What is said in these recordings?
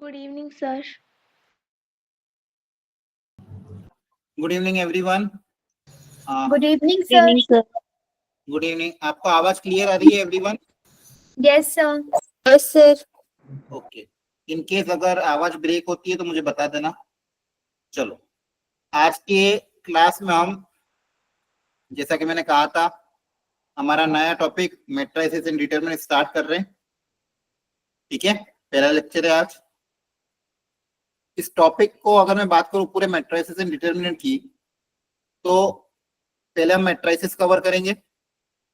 Good evening, sir. Good evening everyone. Good evening Good sir. evening, sir. Good evening. आपको आवाज clear आ रही है everyone? Yes sir. Yes, sir. Okay. In case अगर आवाज break होती है तो मुझे बता देना। चलो, आज के क्लास में हम, जैसा कि मैंने कहा था, हमारा नया topic matrices and determinant start कर रहे हैं। ठीक है, पहला लेक्चर है आज। इस टॉपिक को अगर मैं बात करूं पूरे मैट्रिसेस एंड डिटरमिनेंट की, तो पहले हम मैट्रिसेस कवर करेंगे।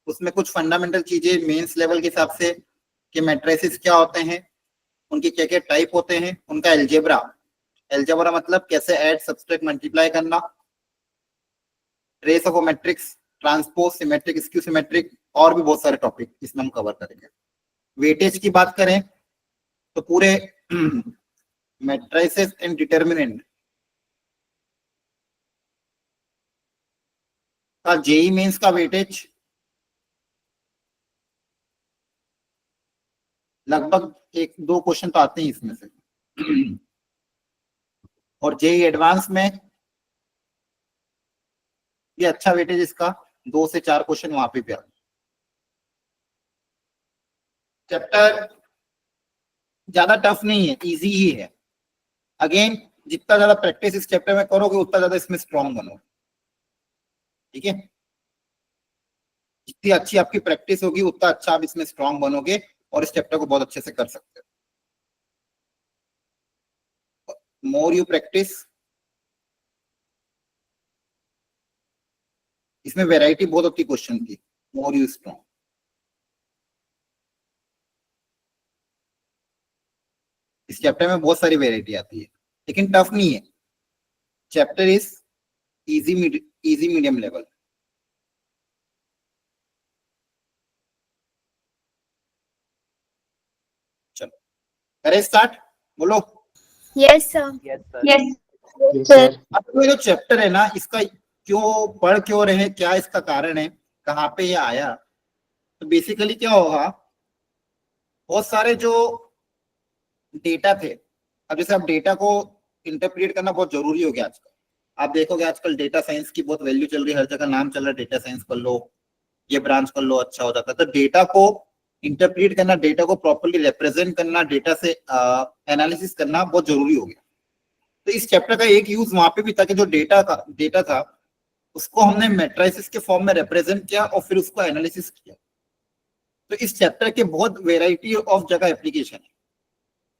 उसमें कुछ फंडामेंटल चीजें मेंस लेवल के हिसाब से कि मैट्रिसेस क्या होते हैं, उनके क्या क्या टाइप होते हैं, उनका एल्जेब्रा, एल्जेब्रा मतलब कैसे ऐड सब्सट्रैक्ट मल्टीप्लाई करना, trace of matrix, transpose, symmetric, skew symmetric, और भी बहुत सारे टॉपिक इसमें हम कवर करेंगे। वेटेज की बात करें तो पूरे मैट्रिसेस एंड डिटरमिनेंट का जेई मेंस का वेटेज लगभग 1-2 क्वेश्चन तो आते हैं इसमें से, और जेई एडवांस में भी अच्छा वेटेज इसका 2 से 4 क्वेश्चन वहां पे आते। चैप्टर ज्यादा टफ नहीं है, इजी ही है। अगेन, जितना ज्यादा प्रैक्टिस इस चैप्टर में करोगे उतना ज्यादा इसमें स्ट्रॉन्ग बनोगे। ठीक है, जितनी अच्छी आपकी प्रैक्टिस होगी उतना अच्छा आप इसमें स्ट्रॉन्ग बनोगे और इस चैप्टर को बहुत अच्छे से कर सकते हो। मोर यू प्रैक्टिस, इसमें वैरायटी बहुत होती क्वेश्चन की, मोर यू स्ट्रॉन्ग। इस चैप्टर में बहुत सारी वैरायटी आती है, लेकिन टफ नहीं है। Chapter is easy medium level. चलो करें स्टार्ट, बोलो। Yes sir. Yes, Yes, sir. sir. अब ये जो चैप्टर है ना, इसका क्यों पढ़ क्यों रहे, क्या इसका कारण है, कहाँ पे ये आया, तो बेसिकली क्या होगा, बहुत सारे जो डेटा थे, अब जैसे अब डेटा को इंटरप्रेट करना बहुत जरूरी हो गया आजकल। आप देखोगे आजकल डेटा साइंस की बहुत वैल्यू चल रही है, हर जगह नाम चल रहा है डेटा साइंस कर लो, ये ब्रांच कर लो, अच्छा हो जाता है। तो डेटा को इंटरप्रेट करना, डेटा को प्रॉपर्ली रिप्रेजेंट करना, डेटा से एनालिसिस करना बहुत जरूरी हो गया। तो इस चैप्टर का एक यूज वहां पे भी था कि जो डेटा था उसको हमने मैट्रिसेस के फॉर्म में रिप्रेजेंट किया और फिर उसको एनालिसिस किया। तो इस चैप्टर के बहुत वेराइटी ऑफ जगह एप्लीकेशन है।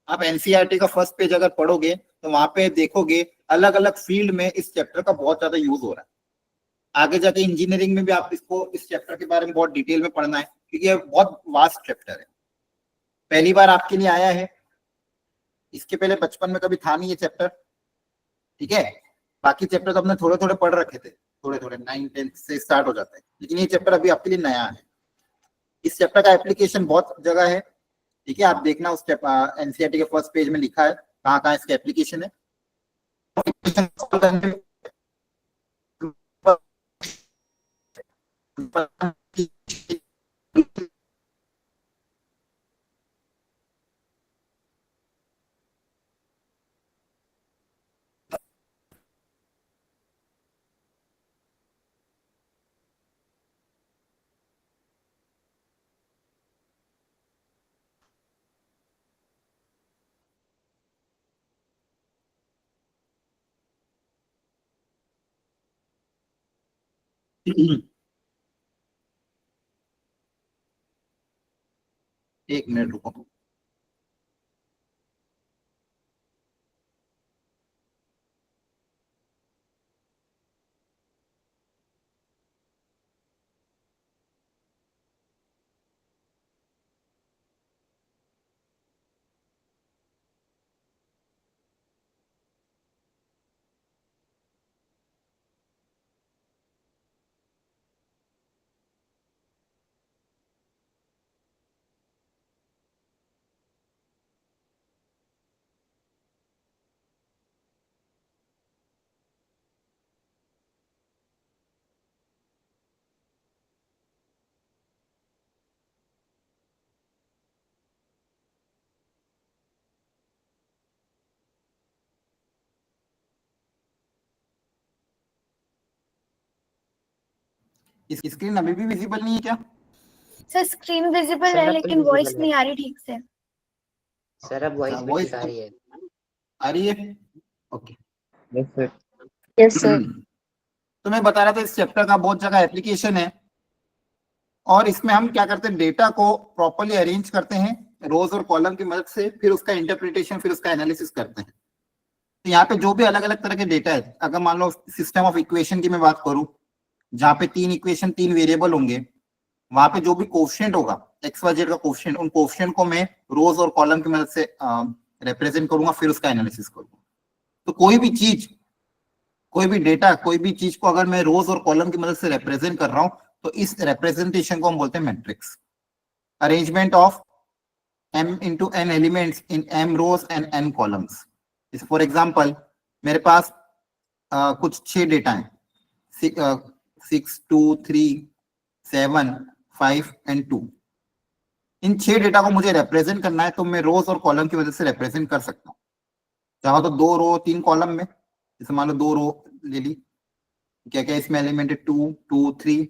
आप एनसीईआरटी का फर्स्ट पेज अगर पढ़ोगे तो वहां पे देखोगे अलग अलग फील्ड में इस चैप्टर का बहुत ज्यादा यूज हो रहा है। आगे जाके इंजीनियरिंग में भी आप इसको, इस चैप्टर के बारे में बहुत डिटेल में पढ़ना है, क्योंकि ये बहुत वास्ट चैप्टर है। पहली बार आपके लिए आया है, इसके पहले बचपन में कभी था नहीं ये चैप्टर। ठीक है, बाकी चैप्टर तो हमने थोड़े थोड़े पढ़ रखे थे, थोड़े थोड़े 9-10 से स्टार्ट हो जाते हैं, लेकिन ये चैप्टर अभी आपके लिए नया है। इस चैप्टर का एप्लीकेशन बहुत जगह है। ठीक है, आप देखना उस एनसीईआरटी के फर्स्ट पेज में लिखा है कहाँ कहाँ इसका एप्लीकेशन है। एक मिनट रुको। इस स्क्रीन अभी भी विजिबल नहीं है क्या? सर स्क्रीन विजिबल सर, है अब लेकिन visible वॉइस है। नहीं आ रही ठीक से। सर अब वॉइस भी voice ठीक आ रही है। आ रही है? Okay. Yes sir. Yes sir. तो मैं बता रहा था इस चैप्टर का बहुत जगह एप्लीकेशन है और इसमें हम क्या करते हैं, डेटा को प्रॉपर्ली अरेंज करते हैं रोज और कॉलम की मदद से, फिर उसका इंटरप्रिटेशन, फिर उसका एनालिसिस करते हैं। तो यहाँ पे जो भी अलग अलग तरह के डेटा है, अगर मान लो सिस्टम ऑफ इक्वेशन की मैं बात करूं, जहाँ पे 3 इक्वेशन 3 वेरिएबल होंगे, वहां पे जो भी कोफिशिएंट होगा एक्स वाई जेड का कोफिशिएंट, उन कोफिशिएंट को मैं रोज और कॉलम की मदद से रिप्रेजेंट करूंगा, फिर उसका एनालिसिस करूंगा। तो कोई भी चीज, कोई भी डेटा, कोई भी चीज को अगर मैं रोज और कॉलम की मदद से रिप्रेजेंट कर रहा हूं, तो इस रिप्रेजेंटेशन को हम बोलते हैं matrix. Arrangement of m into n elements in m rows and n columns। For example मेरे पास कुछ 6 डेटा है, 6 2 3 7 5 एंड 2। इन 6 डेटा को मुझे रिप्रेजेंट करना है, तो मैं रोज और कॉलम की वजह से रिप्रेजेंट कर सकता हूँ। चाहो तो 2 रो 3 कॉलम में, जैसे मान लो 2 रो ले ली, क्या क्या इसमें एलिमेंट है, 2 2 3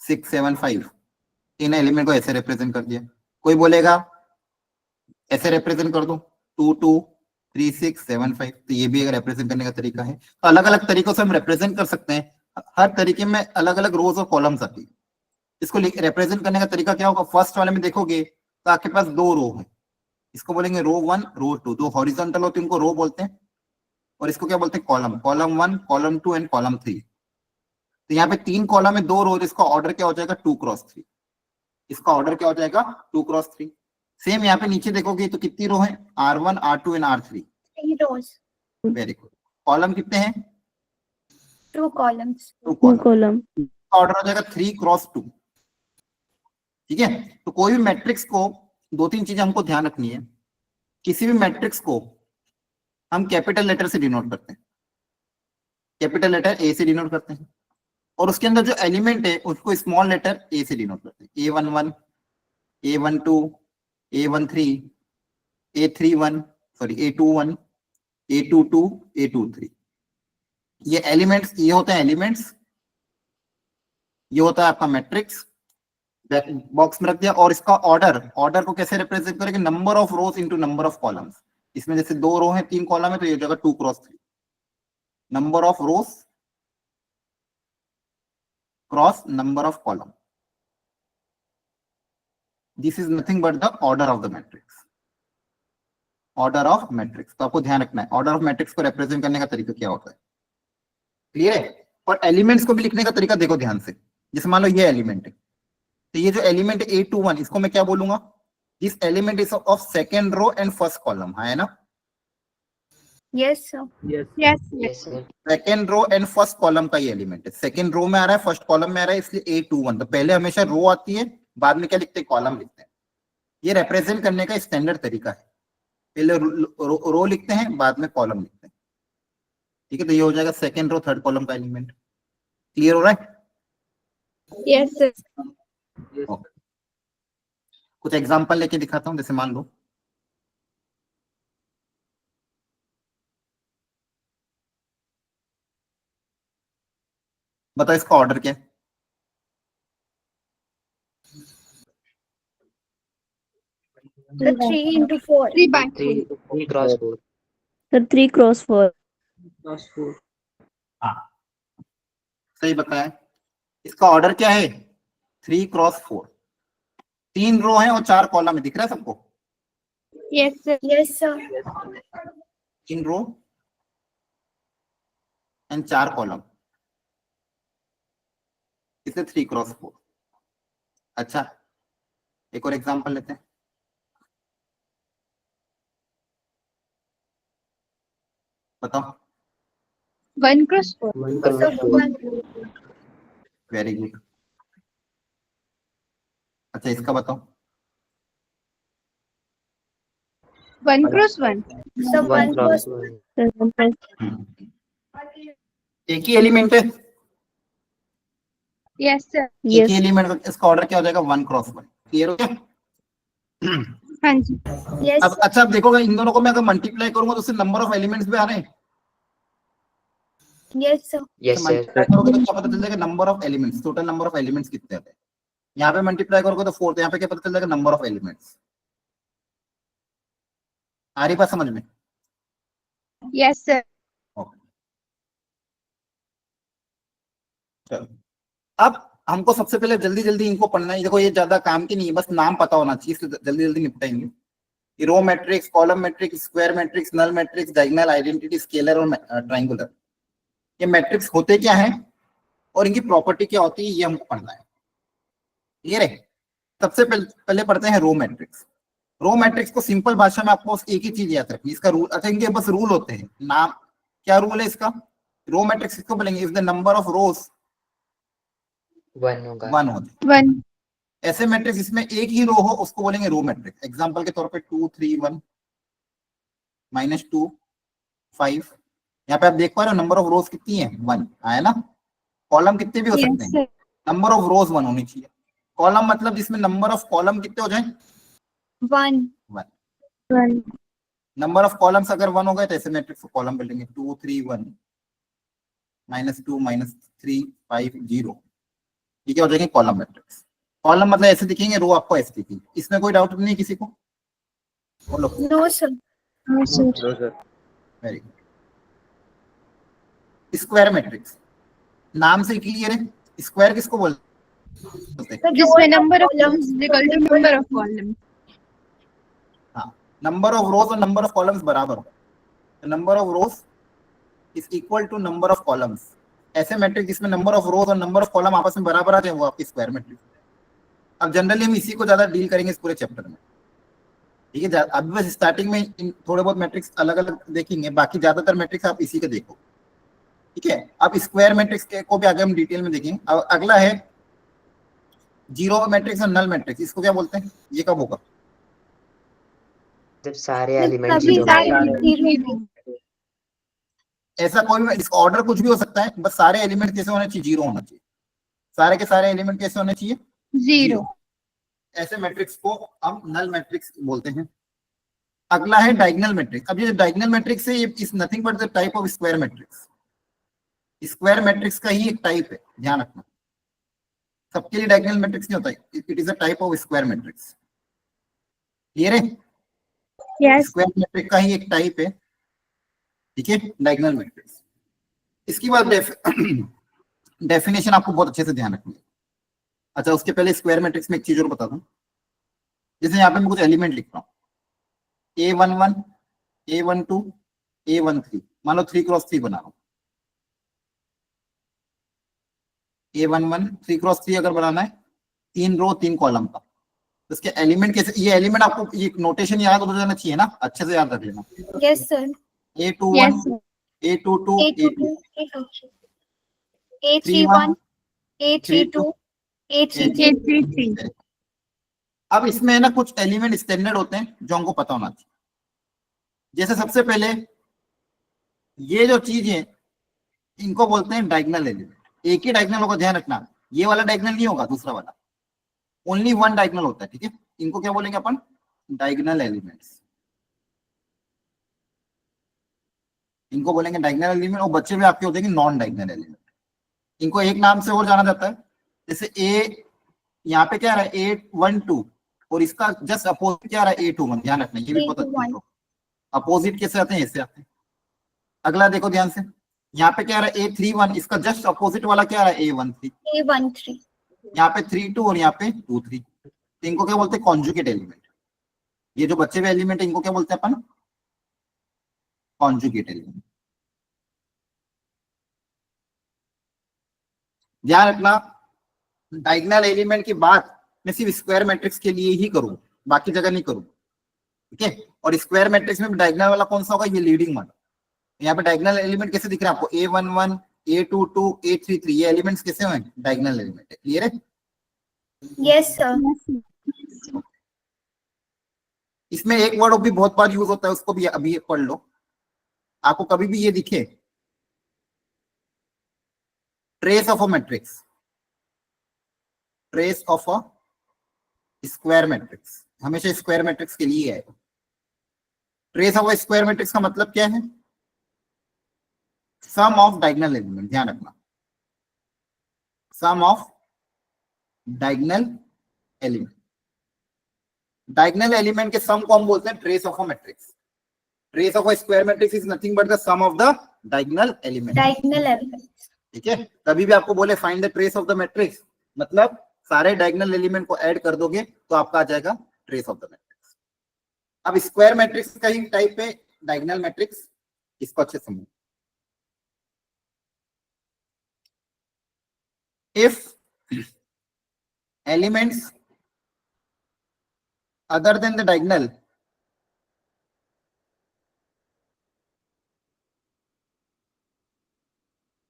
6 7 5, तीन एलिमेंट को ऐसे रिप्रेजेंट कर दिया। कोई बोलेगा ऐसे रिप्रेजेंट कर दो 2 2 3 6 7 5, तो ये भी एक रिप्रेजेंट करने का तरीका है। तो अलग अलग तरीकों से हम रिप्रेजेंट कर सकते हैं, हर तरीके में अलग अलग रोज और कॉलम्स आती है। इसको रिप्रेजेंट करने का तरीका क्या होगा, फर्स्ट वाले में देखोगे तो आपके पास 2 रो है, इसको बोलेंगे रो 1 रो 2। दो हॉरिजॉन्टल होते हैं उनको रो बोलते हैं, और इसको क्या बोलते हैं, column, column 1 column 2 and column 3। तो यहाँ पे 3 कॉलम में 2 रो, इसका ऑर्डर क्या हो जाएगा 2 क्रॉस 3, इसका ऑर्डर क्या हो जाएगा 2 क्रॉस 3। सेम यहाँ पे नीचे देखोगे तो कितनी रो है, R1 R2 and R3। 3 rows, very good. Column कितने हैं, 2 columns। 2 कॉलम। ऑर्डर हो जाएगा 3 क्रॉस 2। ठीक है। तो कोई भी मैट्रिक्स को 2-3 चीजें हमको ध्यान रखनी है। किसी भी मैट्रिक्स को हम कैपिटल लेटर से डिनोट करते हैं, कैपिटल लेटर ए से डिनोट करते हैं, और उसके अंदर जो एलिमेंट है उसको स्मॉल लेटर ए से डिनोट करते हैं। A11 A12 A13 A31 sorry A21 A22 A23। ये एलिमेंट्स, ये होते हैं एलिमेंट्स, ये होता है आपका मैट्रिक्स, बॉक्स में रख दिया। और इसका ऑर्डर, ऑर्डर को कैसे रिप्रेजेंट करेंगे, number of rose into number of columns. इसमें जैसे 2 रो है 3 कॉलम है, तो ये हो जाएगा 2 cross 3, number of rose cross number of column. This is nothing but the order of the matrix, order of matrix. तो आपको ध्यान रखना है ऑर्डर ऑफ मैट्रिक्स को रिप्रेजेंट करने का तरीका क्या होता है, क्लियर है। और एलिमेंट्स को भी लिखने का तरीका देखो ध्यान से। जैसे मान लो ये एलिमेंट है, तो ये जो एलिमेंट है A21, इसको मैं क्या बोलूंगा, this element is of second row and first column, है ना। Yes sir। Yes sir. Second row and first column का ये एलिमेंट है, सेकेंड रो में आ रहा है फर्स्ट कॉलम में आ रहा है, इसलिए A21। तो पहले हमेशा रो आती है, बाद में क्या लिखते हैं, कॉलम लिखते हैं। ये रिप्रेजेंट करने का स्टैंडर्ड तरीका है, पहले रो लिखते हैं बाद में कॉलम लिखते हैं। ठीक है। तो ये हो जाएगा सेकेंड रो थर्ड कॉलम का एलिमेंट। क्लियर हो रहा है। Yes sir। Okay. कुछ एग्जांपल लेके दिखाता हूं। जैसे मान लो बताओ इसका ऑर्डर क्या है, The 3 into 4। 3 cross 4। Sir 3 cross 4। हाँ सही बताया। इसका ऑर्डर क्या है 3 क्रॉस 4। 3 रो है और 4 कॉलम है, दिख रहा है सबको। Yes sir। Yes sir। 3 row and 4 column, इसे 3 क्रॉस 4। अच्छा एक और एग्जांपल लेते हैं। बताओ। 1 cross 4। 1 क्रॉस 4। Very good. अच्छा इसका बताओ। 1 cross 1। So 1 cross 1 एक ही एलिमेंट है, Yes sir। एक ही एलिमेंट, इसका ऑर्डर क्या हो जाएगा 1 क्रॉस 1। क्लियर हो गया। हाँ जी। Yes अब अच्छा अब देखोगे इन दोनों को मैं अगर मल्टीप्लाई करूंगा तो उससे नंबर ऑफ एलिमेंट्स भी आ रहे हैं। Yes, sir. Yes, sir. Multiply करोगे तो क्या पता चल जाएगा, number of elements, total number of elements कितने आते हैं। यहाँ पे मल्टीप्लाई करोगे तो 4, यहाँ पे क्या पता चल जाएगा, नंबर ऑफ एलिमेंट्स। आ रही बात समझ में? Yes, sir. चलो, अब हमको सबसे पहले जल्दी जल्दी इनको पढ़ना है। देखो ये ज्यादा काम की नहीं है, बस नाम पता होना चाहिए, इसलिए जल्दी जल्दी निपटाएंगे। Row matrix, column matrix, square matrix, null matrix, diagonal, identity, scalar और ट्रायंगुलर। ये मैट्रिक्स होते क्या है और इनकी प्रॉपर्टी क्या होती है, ये हमको पढ़ना है। ये रहे, सबसे पहले पढ़ते हैं रो मैट्रिक्स। रो मैट्रिक्स को सिंपल भाषा में आपको एक ही चीज याद रखनी, इसका रूल, अच्छा इनके बस रूल होते हैं। नाम क्या रूल है इसका, रो मैट्रिक्स किसको बोलेंगे, इफ द नंबर ऑफ रोज 1 होगा। 1 होते, 1. ऐसे मैट्रिक्स इसमें एक ही रो हो उसको बोलेंगे रो मैट्रिक्स। एग्जांपल के तौर पे 2 3 1 -2 5, यहाँ पे आप देख पा रहे हो नंबर ऑफ रोज कितनी है, 1 आया ना। कॉलम कितने भी हो सकते Yes, हैं, sir. नंबर ऑफ रोज 1 होनी चाहिए। कॉलम मतलब जिसमें नंबर ऑफ कॉलम कितने हो जाए, 1. 1। 1. नंबर ऑफ कॉलम्स अगर 1 हो गए तो ऐसे मैट्रिक्स को कॉलम बोलेंगे, 2 3 1 -2 -3 5 0, ये क्या हो जाएंगे, कॉलम मैट्रिक्स। कॉलम मतलब ऐसे दिखेंगे, रो आपको ऐसे दिखेंगे। इसमें कोई डाउट नहीं किसी को, बोलो। No, sir. No, sir. Very good. Square matrix नाम से क्लियर है, स्क्वायर किसको बोलते हैं, जिसमें number of columns is equal to number of columns. हाँ, नंबर ऑफ रोज और नंबर ऑफ कॉलम्स बराबर हो, number of rows is equal to number of columns. ऐसे मैट्रिक्स जिसमें नंबर ऑफ रोज और नंबर ऑफ कॉलम आपस में बराबर आ जाए वो आपकी स्क्वायर मैट्रिक्स। अब जनरली हम इसी को ज्यादा डील करेंगे इस पूरे चैप्टर में, ठीक है। अभी बस स्टार्टिंग में इन थोड़े बहुत मैट्रिक्स अलग अलग देखेंगे, बाकी ज्यादातर मैट्रिक्स आप इसी के देखो, ठीक है। अब स्क्वायर मैट्रिक्स को भी आगे हम डिटेल में देखेंगे। अब अगला है जीरो मैट्रिक्स और नल मैट्रिक्स, इसको क्या बोलते हैं, ये कब होगा, जब सारे एलिमेंट सभी 0 सारे होंगे। 0. ऐसा कोई भी, इसका ऑर्डर कुछ भी हो सकता है, बस सारे एलिमेंट कैसे होने चाहिए, 0 होना चाहिए। सारे के सारे एलिमेंट कैसे होने चाहिए, 0. ऐसे मैट्रिक्स को हम नल मैट्रिक्स बोलते हैं। अगला है डायगोनल मैट्रिक्स। अब ये डायगोनल मैट्रिक्स है, ये is nothing but the type of square matrix. Square matrix का ही एक टाइप है, ध्यान रखना। सबके लिए डायगोनल मैट्रिक्स नहीं होता, it is a type of square matrix. Clear है, Yes. स्क्वायर मैट्रिक्स का ही एक टाइप है, ठीक है, डायगोनल मैट्रिक्स। इसकी बाद डेफिनेशन आपको बहुत अच्छे से ध्यान रखनी है। अच्छा, उसके पहले स्क्वायर मैट्रिक्स में एक चीज और बता दूं, जैसे यहाँ पे मैं कुछ एलिमेंट लिख रहा हूँ, A11 A12 A13, मान लो 3x3 बना रहा हूँ। A11 3x3 अगर बनाना है, 3 रो 3 कॉलम का, तो इसके एलिमेंट कैसे, ये एलिमेंट आपको ये नोटेशन याद हो जाना चाहिए ना, अच्छे से याद रख लेना। Yes, sir. A21 Yes, sir. A22 A22, A23 A31, A32, A33. अब इसमें है ना कुछ एलिमेंट स्टैंडर्ड होते हैं जो हमको पता होना चाहिए। जैसे सबसे पहले ये जो चीज है इनको बोलते हैं डायगोनल एलिमेंट। एक ही डायगोनल होगा, ध्यान रखना, ये वाला डायगोनल नहीं होगा, दूसरा वाला, ओनली वन डायगोनल होता है, ठीक है। इनको क्या बोलेंगे अपन, डायगोनल एलिमेंट्स। इनको बोलेंगे डायगोनल एलिमेंट, और बच्चे भी आपके होते हैं नॉन डायगोनल एलिमेंट। इनको एक नाम से और जाना जाता है, जैसे ए, यहाँ पे क्या रहा है A12 और इसका जस्ट अपोजिट क्या रहा है A21, ध्यान रखना, ये भी बहुत अच्छा। अपोजिट कैसे आते हैं, ऐसे आते हैं। अगला देखो ध्यान से, यहाँ पे क्या रहा है A31, इसका जस्ट अपोजिट वाला क्या रहा है A13, A13. यहाँ पे 32 और यहाँ पे 23, तो इनको क्या बोलते हैं, कॉन्जुगेट एलिमेंट। ये जो बच्चे हुए एलिमेंट है इनको क्या बोलते हैं अपन, कॉन्जुगेट एलिमेंट। ध्यान रखना, डायगोनल एलिमेंट की बात मैं सिर्फ स्क्वायर मैट्रिक्स के लिए ही करूं, बाकी जगह नहीं करूं, ठीक है। और स्क्वायर मैट्रिक्स में डायगोनल वाला कौन सा होगा, ये लीडिंग वाला। यहाँ पे डायगोनल एलिमेंट कैसे दिख रहा है आपको, A11 A22 A33, ये एलिमेंट्स कैसे हुए, डायगोनल एलिमेंट है। क्लियर है, Yes, sir. इसमें एक वर्ड भी बहुत बार यूज होता है, उसको भी अभी पढ़ लो। आपको कभी भी ये दिखे trace of a matrix, trace of a square matrix, हमेशा स्क्वायर मैट्रिक्स के लिए है। Trace of a square matrix का मतलब क्या है, सम ऑफ डायगोनल एलिमेंट, ध्यान रखना, sum of diagonal element. Diagonal element के सम को हम बोलते हैं trace of a matrix. Trace of a square matrix is nothing but the sum of the diagonal element. Diagonal element. ठीक है, कभी भी आपको बोले find the trace of the matrix, मतलब सारे डायगोनल एलिमेंट को ऐड कर दोगे तो आपका आ जाएगा ट्रेस ऑफ द मैट्रिक्स। अब स्क्वायर मैट्रिक्स का ही टाइप है डायगोनल मैट्रिक्स, इसको अच्छे समझो। If elements other than the diagonal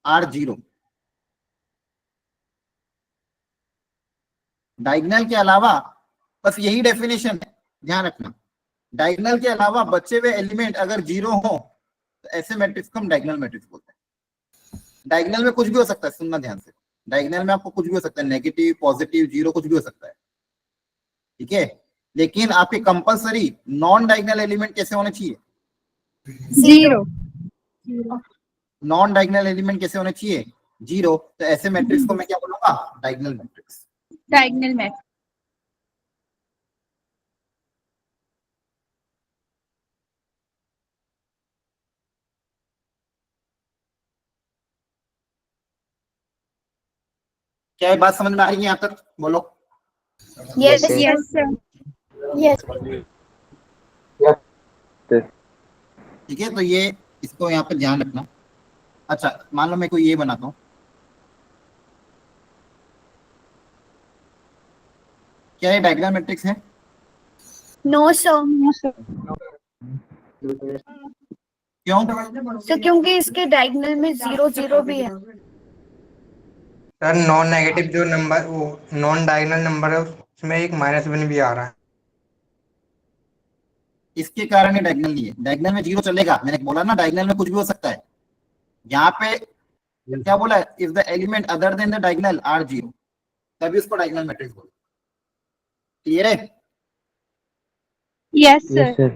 are zero, diagonal के अलावा, बस यही डेफिनेशन है, ध्यान रखना, डायगोनल के अलावा बचे हुए एलिमेंट अगर जीरो हो तो ऐसे मैट्रिक्स को हम डायगोनल मैट्रिक्स बोलते हैं। डायगोनल में कुछ भी हो सकता है, सुनना ध्यान से, डायगोनल में आपको कुछ भी हो सकता है, नेगेटिव, पॉजिटिव, जीरो, कुछ भी हो सकता है। ठीक है, लेकिन आपके कंपलसरी नॉन डायगोनल एलिमेंट कैसे होने चाहिए? जीरो। नॉन डायगोनल एलिमेंट कैसे होने चाहिए? जीरो। तो ऐसे मैट्रिक्स को मैं क्या बोलूंगा? Diagonal matrix. Diagonal matrix. क्या ये बात समझ में आ रही है यहाँ तक? बोलो। Yes sir. Yes sir. Yes. ठीक है, तो ये इसको यहाँ पे ध्यान रखना। अच्छा, मान लो मैं कोई ये बनाता हूँ, क्या ये डायगोनल मैट्रिक्स है? No sir. क्यों? तो क्योंकि इसके डायगोनल में जीरो जीरो भी है। सर नॉन नेगेटिव जो नंबर, वो नॉन डायगोनल नंबर है, उसमें एक -1 भी आ रहा है। इसके कारण ये डायगोनल नहीं है। डायगोनल में जीरो चलेगा, मैंने बोला ना, डायगोनल में कुछ भी हो सकता है। यहाँ पे क्या बोला? If the element other than the diagonal are zero, तभी उसको डायगोनल मैट्रिक्स बोलते हैं। क्लियर है? Yes sir.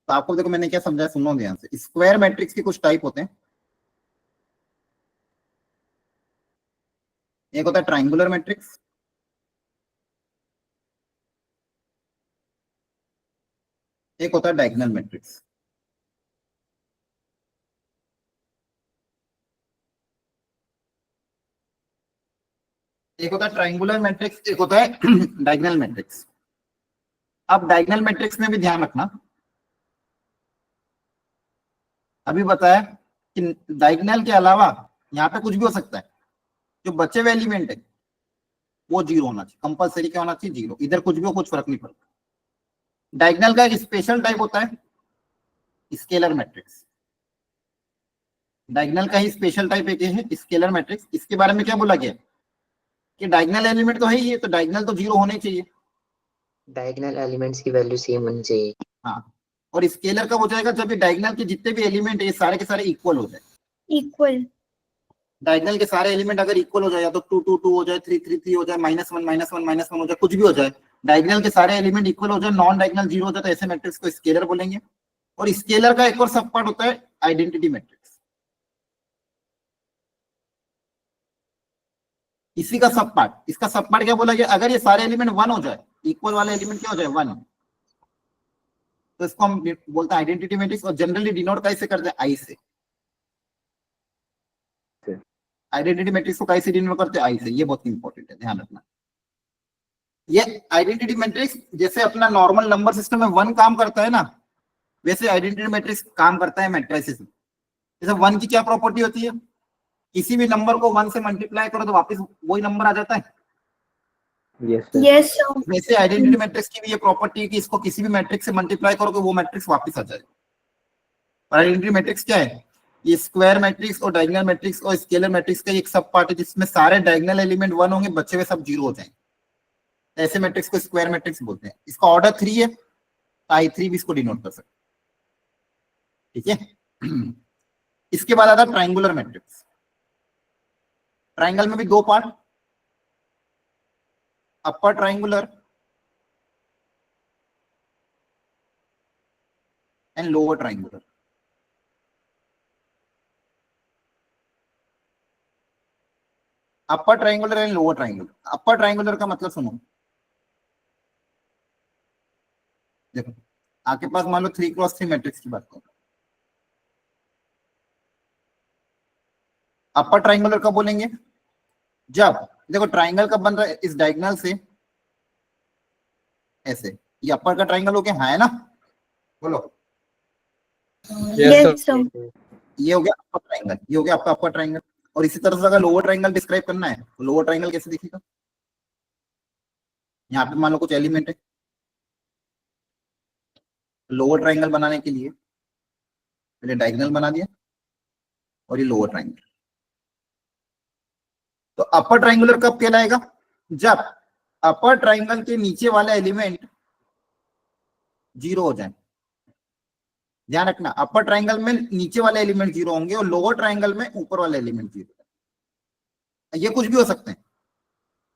तो आपको देखो मैंने क्या समझाया, सुनो ध्यान से। स्क्वायर मैट्रिक्स के कुछ टाइप होते हैं। एक होता है ट्राइंगुलर मैट्रिक्स, एक होता है डायगोनल मैट्रिक्स। एक होता है ट्राइंगुलर मैट्रिक्स, एक होता है डायगोनल मैट्रिक्स। अब डायगोनल मैट्रिक्स में भी ध्यान रखना, अभी बताया कि डायगोनल के अलावा यहाँ पे कुछ भी हो सकता है, जो बचे हुए एलिमेंट है वो जीरो होना चाहिए, कंपलसरी क्या होना चाहिए? जीरो। इधर कुछ भी हो, कुछ फर्क नहीं पड़ता। डायगोनल का एक स्पेशल टाइप होता है स्केलर मैट्रिक्स। डायगोनल का ही स्पेशल टाइप एक है स्केलर मैट्रिक्स। इसके बारे में क्या बोला गया कि डायगोनल एलिमेंट तो है ही है, तो डायगोनल तो जीरो होने चाहिए। डायगोनल एलिमेंट्स की वैल्यू सेम होनी चाहिए। हाँ, और स्केलर कब हो जाएगा? जब ये डायगोनल के जितने भी एलिमेंट है ये सारे के सारे इक्वल हो जाए। इक्वल। डायगोनल के सारे एलिमेंट अगर इक्वल हो जाए, या तो 2 2 2 हो जाए, 3 3 3 हो जाए, -1 -1 -1 हो जाए, कुछ भी हो जाए, डायगोनल के सारे एलिमेंट इक्वल हो जाए, नॉन डायगोनल जीरो हो जाए, तो ऐसे मैट्रिक्स को स्केलर बोलेंगे। और स्केलर का एक और सब पार्ट होता है आइडेंटिटी मैट्रिक्स। इसी का सब पार्ट, इसका सब पार्ट क्या बोला गया? अगर ये सारे एलिमेंट 1 हो जाए, इक्वल वाले एलिमेंट क्या हो जाए? 1, तो इसको हम बोलते हैं आइडेंटिटी मैट्रिक्स। और जनरली डिनोट कैसे करते हैं? आई से। आइडेंटिटी मैट्रिक्स को कैसे डिनोट करते हैं? आई से। ये बहुत इंपॉर्टेंट है, ध्यान रखना। ये आइडेंटिटी मैट्रिक्स जैसे अपना नॉर्मल नंबर सिस्टम में 1 काम करता है ना, वैसे आइडेंटिटी मैट्रिक्स काम करता है मैट्रिसेस में। जैसे 1 की क्या प्रॉपर्टी होती है? किसी भी नंबर को 1 से मल्टीप्लाई करो तो वापस वही नंबर आ जाता है। Yes sir. वैसे आइडेंटिटी मैट्रिक्स की भी ये प्रॉपर्टी है कि इसको किसी भी मैट्रिक्स से मल्टीप्लाई करो तो वो मैट्रिक्स वापस आ जाएगा। आइडेंटिटी मैट्रिक्स क्या है? ये स्क्वायर मैट्रिक्स और डायगोनल मैट्रिक्स और स्केलर मैट्रिक्स का एक सब पार्ट है, जिसमें सारे डायगोनल एलिमेंट 1 होंगे, बचे हुए सब जीरो हो जाएंगे। ऐसे मैट्रिक्स को स्क्वायर मैट्रिक्स बोलते हैं। इसका ऑर्डर 3 है, I3 भी इसको डिनोट कर सकते हैं। ठीक है। इसके बाद आता है ट्राइंगुलर मैट्रिक्स। ट्राइंगल में भी 2 part, upper triangular and lower triangular. Upper triangular and lower triangular. Upper triangular का मतलब सुनो, देखो आपके पास मान लो 3x3 मैट्रिक्स की बात करो, अपर ट्राइंगुलर कब बोलेंगे? जब देखो ट्राइंगल कब बन रहा है, इस डायगोनल से ऐसे, ये अपर का ट्राइंगल हो गया, हाँ है ना, बोलो। Yes, sir. ये हो गया अपर ट्राइंगल, ये हो गया आपका अपर ट्राइंगल। और इसी तरह से अगर लोअर ट्राइंगल डिस्क्राइब करना है तो लोअर ट्राइंगल कैसे दिखेगा? यहाँ पे मान लो कुछ एलिमेंट है, लोअर ट्राइंगल बनाने के लिए पहले डायगोनल बना दिया और ये लोअर ट्राइंगल। तो अपर ट्राइंगुलर कब कहलाएगा? जब अपर ट्राइंगल के नीचे वाला एलिमेंट 0 हो जाए। ध्यान रखना, अपर ट्राइंगल में नीचे वाले एलिमेंट 0 होंगे और लोअर ट्राइंगल में ऊपर वाले एलिमेंट 0। ये कुछ भी हो सकते हैं,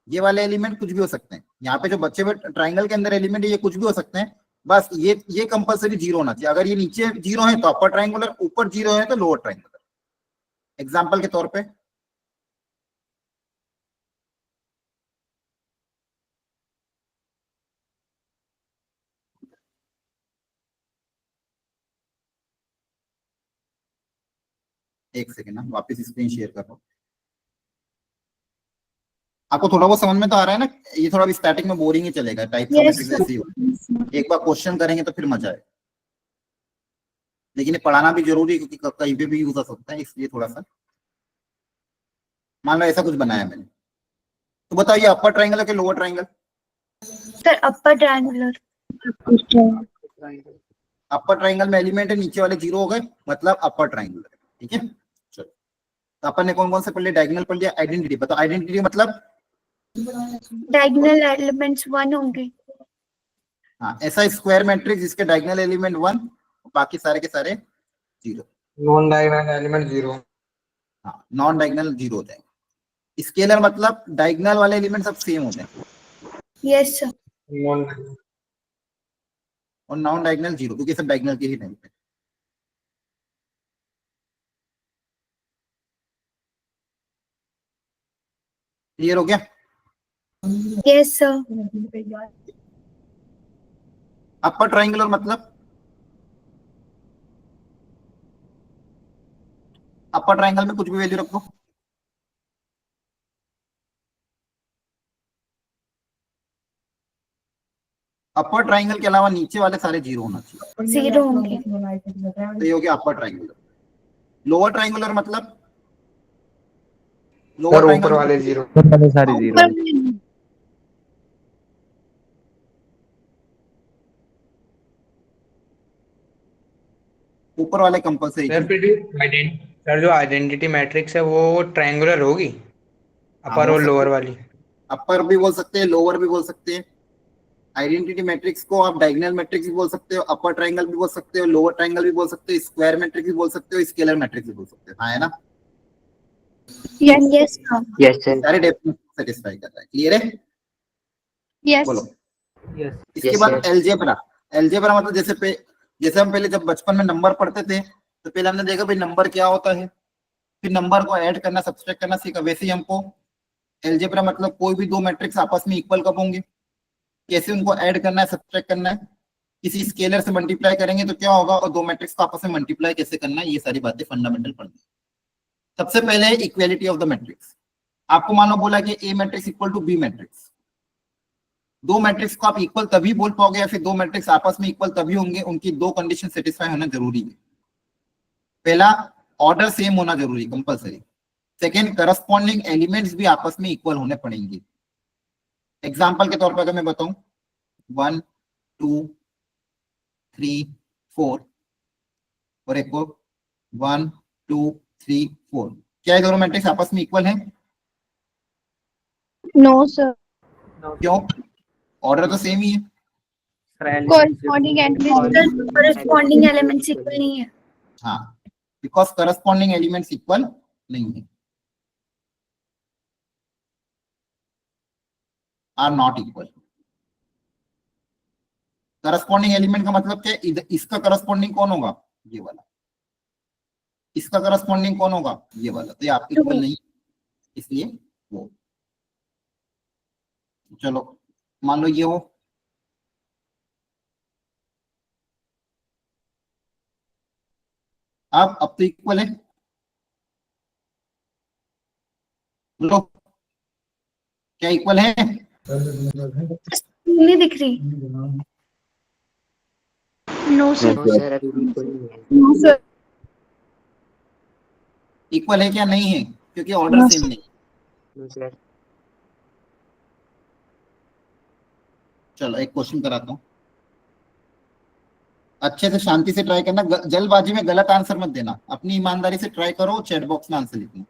ये वाले एलिमेंट कुछ भी हो सकते हैं, यहाँ पे जो बच्चे हुए ट्राइंगल के अंदर एलिमेंट है ये कुछ भी हो सकते हैं, बस ये कंपलसरी 0 होना चाहिए। अगर ये नीचे 0 है तो अपर ट्राइंगुलर, ऊपर 0 है तो लोअर ट्राइंगुलर। एग्जाम्पल के तौर पे एक सेकेंड ना, वापस स्क्रीन शेयर कर रहा हूं। आपको थोड़ा बहुत समझ में तो आ रहा है ना? ये थोड़ा भी स्टैटिक में बोरिंग ही चलेगा, टाइप का Yes, मैट्रिक्स sir. ऐसे ही होगा। एक बार क्वेश्चन करेंगे तो फिर मजा आए, लेकिन ये पढ़ाना भी जरूरी है क्योंकि कहीं पे भी यूज हो सकता है, इसलिए थोड़ा सा। मान लो ऐसा कुछ बनाया मैंने, तो बताइए अपर ट्राइंगल है कि lower triangle? Sir, upper triangular. अपर ट्राइंगल में एलिमेंट है, नीचे वाले 0 हो गए, मतलब अपर ट्राइंगल है। ठीक है, चलो। तो अपन ने कौन कौन से पढ़ लिया? डायगोनल पढ़ लिया, आइडेंटिटी बताओ। आइडेंटिटी मतलब Diagonal elements 1 होंगे. हाँ, ऐसा स्क्वायर मैट्रिक्स जिसके डायगोनल एलिमेंट 1, बाकी सारे के सारे 0। Non diagonal element 0। हाँ, नॉन डायगोनल 0 हो जाएंगे। स्केलर मतलब डायगोनल वाले एलिमेंट सब सेम हो जाएंगे Yes, sir. नॉन और नॉन डायगोनल 0, क्योंकि सब डायगोनल के ही टाइप है। क्लियर हो गया? Yes, sir. अपर ट्राइंगुलर मतलब अपर ट्राइंगल में कुछ भी वैल्यू रखो, अपर ट्राइंगल के अलावा नीचे वाले सारे 0 होना चाहिए, 0 होंगे. तो ये हो गया अपर ट्राइंगुलर। लोअर ट्राइंगुलर मतलब लोअर ऊपर ट्राइंगल वाले 0। सारी जीरो। ऊपर वाले कंपलसरी। सर जो आइडेंटिटी मैट्रिक्स है वो ट्रायंगुलर होगी, अपर और लोअर वाली? अपर भी बोल सकते हैं, लोअर भी बोल सकते हैं। आइडेंटिटी मैट्रिक्स को आप डायगोनल मैट्रिक्स भी बोल सकते हो, अपर ट्राइंगल भी बोल सकते हो, लोअर ट्राइंगल भी बोल सकते हो, स्क्वायर मैट्रिक्स भी बोल सकते हो, स्केलर मैट्रिक्स भी बोल सकते हो। हाँ है ना? Yes, yes, sir. Yes, sir. सारे डेफिनेशन सेटिस्फाई कर रहा है। क्लियर है? Yes. बोलो। इसके Yes, बाद sir. एलजेब्रा। एलजेब्रा मतलब जैसे हम पहले जब बचपन में नंबर पढ़ते थे तो पहले हमने देखा भाई नंबर क्या होता है, फिर नंबर को ऐड करना, सब्सट्रैक्ट करना सीखा। वैसे ही हमको एलजेब्रा मतलब कोई भी दो मैट्रिक्स आपस में इक्वल कब होंगे, कैसे उनको ऐड करना है, सब्सट्रैक्ट करना है, किसी स्केलर से मल्टीप्लाई करेंगे तो क्या होगा, और दो मैट्रिक्स को आपस में मल्टीप्लाई कैसे करना है, ये सारी बातें फंडामेंटल पढ़नी। सबसे पहले है इक्वालिटी ऑफ द मैट्रिक्स। आपको मानो बोला कि A matrix equal to B matrix, दो मैट्रिक्स को आप इक्वल तभी बोल पाओगे या फिर दो मैट्रिक्स आपस में इक्वल तभी होंगे, उनकी दो कंडीशन सेटिस्फाई होना जरूरी है। पहला, ऑर्डर सेम होना जरूरी, कंपलसरी। सेकेंड, करस्पॉन्डिंग एलिमेंट्स भी आपस में इक्वल होने पड़ेंगे। एग्जाम्पल के तौर पर अगर मैं बताऊं 1 2 3 4 और एक को 1 2 3 4, क्या ये दोनों मैट्रिक्स आपस में इक्वल हैं? No, sir. क्यों? ऑर्डर तो सेम ही है। Corresponding elements. Corresponding elements equal नहीं है. हाँ, बिकॉज करस्पॉन्डिंग एलिमेंट्स इक्वल नहीं है, are not equal. Corresponding element का मतलब क्या है? इसका करस्पॉन्डिंग कौन होगा? ये वाला। इसका करस्पॉन्डिंग कौन होगा? ये वाला। तो ये आप इक्वल नहीं, इसलिए वो, चलो मान लो ये हो, अब तो इक्वल है, लो क्या इक्वल है? नहीं दिख रही। No no sir. सर, अभी भी कोई नहीं है। No sir. इक्वल है क्या? नहीं है, क्योंकि ऑर्डर No, सेम sir. नहीं। No sir. चलो एक क्वेश्चन कराता हूँ, अच्छे से शांति से ट्राई करना, जल्दबाजी में गलत आंसर मत देना, अपनी ईमानदारी से ट्राई करो, चैट बॉक्स में आंसर लिखना।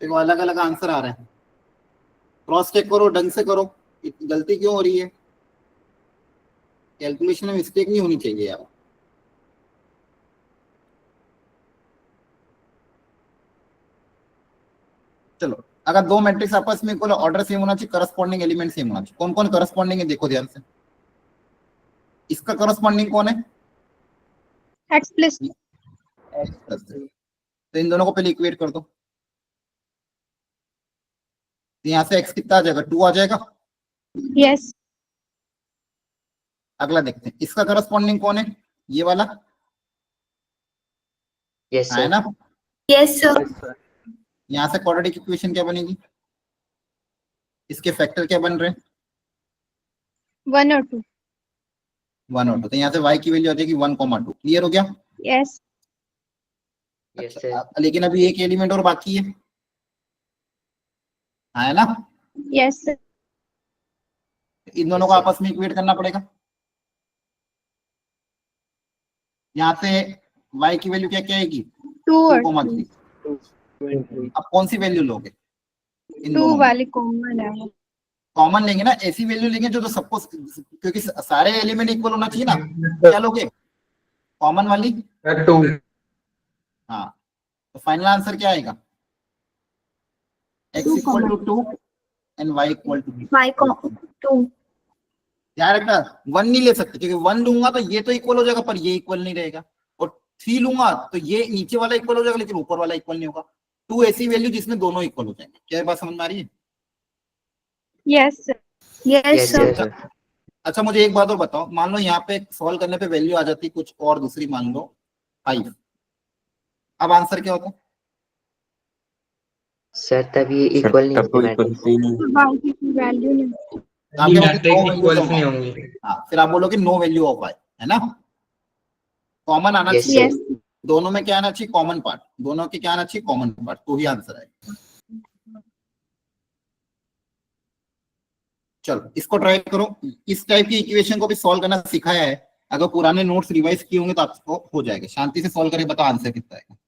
देखो अलग अलग आंसर आ रहे हैं, क्रॉस चेक करो, ढंग से करो, गलती क्यों हो रही है? कैलकुलेशन में मिस्टेक नहीं होनी चाहिए यार। चलो, अगर दो मैट्रिक्स आपस में इक्वल, ऑर्डर सेम होना चाहिए, करस्पॉन्डिंग एलिमेंट सेम होना चाहिए। कौन कौन करस्पॉन्डिंग है देखो ध्यान से, इसका करस्पॉन्डिंग कौन है? X plus तो इन दोनों को पहले इक्वेट कर दो, तो यहाँ से x कितना आ जाएगा? 2 आ जाएगा। yes. अगला देखते हैं, इसका करस्पॉन्डिंग कौन है? ये वाला यस है सर। ना। Yes sir. यहाँ से क्वाड्रेटिक इक्वेशन क्या बनेगी? इसके फैक्टर क्या बन रहे हैं? 1 or 2. 1 और 2, तो यहाँ से y की वैल्यू आ जाएगी 1,2। क्लियर हो गया? Yes. यस अच्छा, सर। लेकिन अभी एक एलिमेंट और बाकी है ना। Yes sir. इन दोनों यस को सर। आपस में इक्वेट करना पड़ेगा। यहाँ से y की वैल्यू क्या क्या आएगी? 2 or 2,3। 2. अब कौन सी वैल्यू लोगे इन 2 दोनों में? वाले कॉमन है। कॉमन लेंगे ना, ऐसी वैल्यू लेंगे जो तो सबको, क्योंकि सारे एलिमेंट इक्वल होना चाहिए ना। क्या लोगे? कॉमन वाली। 2। हाँ, तो फाइनल आंसर क्या आएगा? x 2 equal to common. 2 एंड y इक्वल टू 2। y को 2। यार रखना, 1 नहीं ले सकते, क्योंकि 1 लूंगा तो ये तो इक्वल हो जाएगा, पर ये इक्वल नहीं रहेगा, और 3 लूंगा तो ये नीचे वाला इक्वल हो जाएगा, लेकिन ऊपर वाला इक्वल नहीं होगा। 2 ऐसी वैल्यू जिसमें दोनों इक्वल हो जाएंगे। क्या ये बात समझ में आ रही है? Yes sir. Yes yes sir. Sir. अच्छा मुझे एक बात और बताओ, मान लो यहाँ पे सॉल्व करने पे वैल्यू आ जाती कुछ और दूसरी, मान लो 5, अब आंसर क्या होता? सर तब ये इक्वल नहीं होते मैट्रिक्स। तो y की कोई वैल्यू नहीं। आप क्या बोलोगे? Matrix no values equals of नहीं y। होंगी। हाँ, फिर आप बोलोगे नो वैल्यू ऑफ y, है ना। कॉमन आना यस चाहिए, Yes. दोनों में क्या आना चाहिए? कॉमन पार्ट, दोनों के क्या आना चाहिए? कॉमन पार्ट, तो ही आंसर आएगा। चलो इसको ट्राई करो, इस टाइप की इक्वेशन को भी सॉल्व करना सिखाया है, अगर पुराने नोट्स रिवाइज किए होंगे तो आपको हो जाएगा। शांति से सॉल्व करके बताओ आंसर कितना है।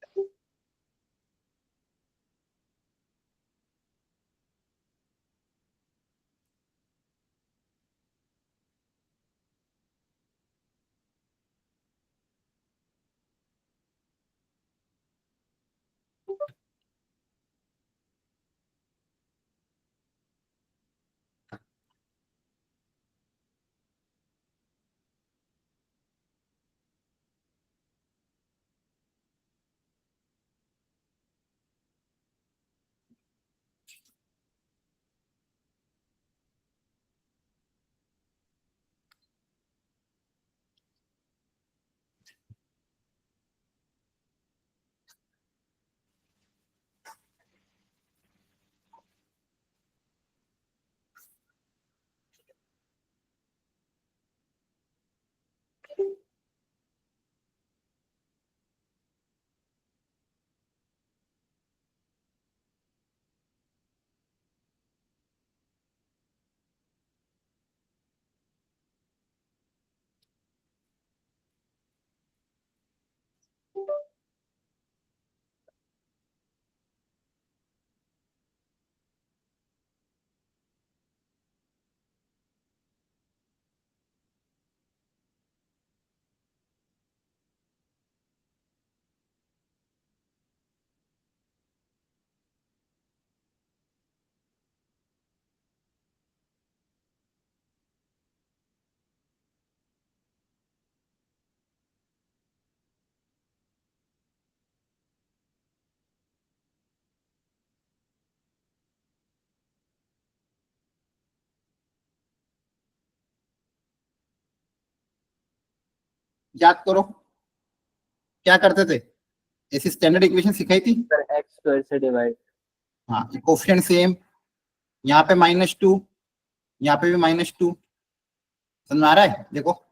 याद करो क्या करते थे, ऐसी स्टैंडर्ड इक्वेशन सिखाई थी। एक्स स्क्वायर से डिवाइड। हाँ, कोफिशिएंट सेम, यहाँ पे -2, यहाँ पे भी -2, समझ में आ रहा है। देखो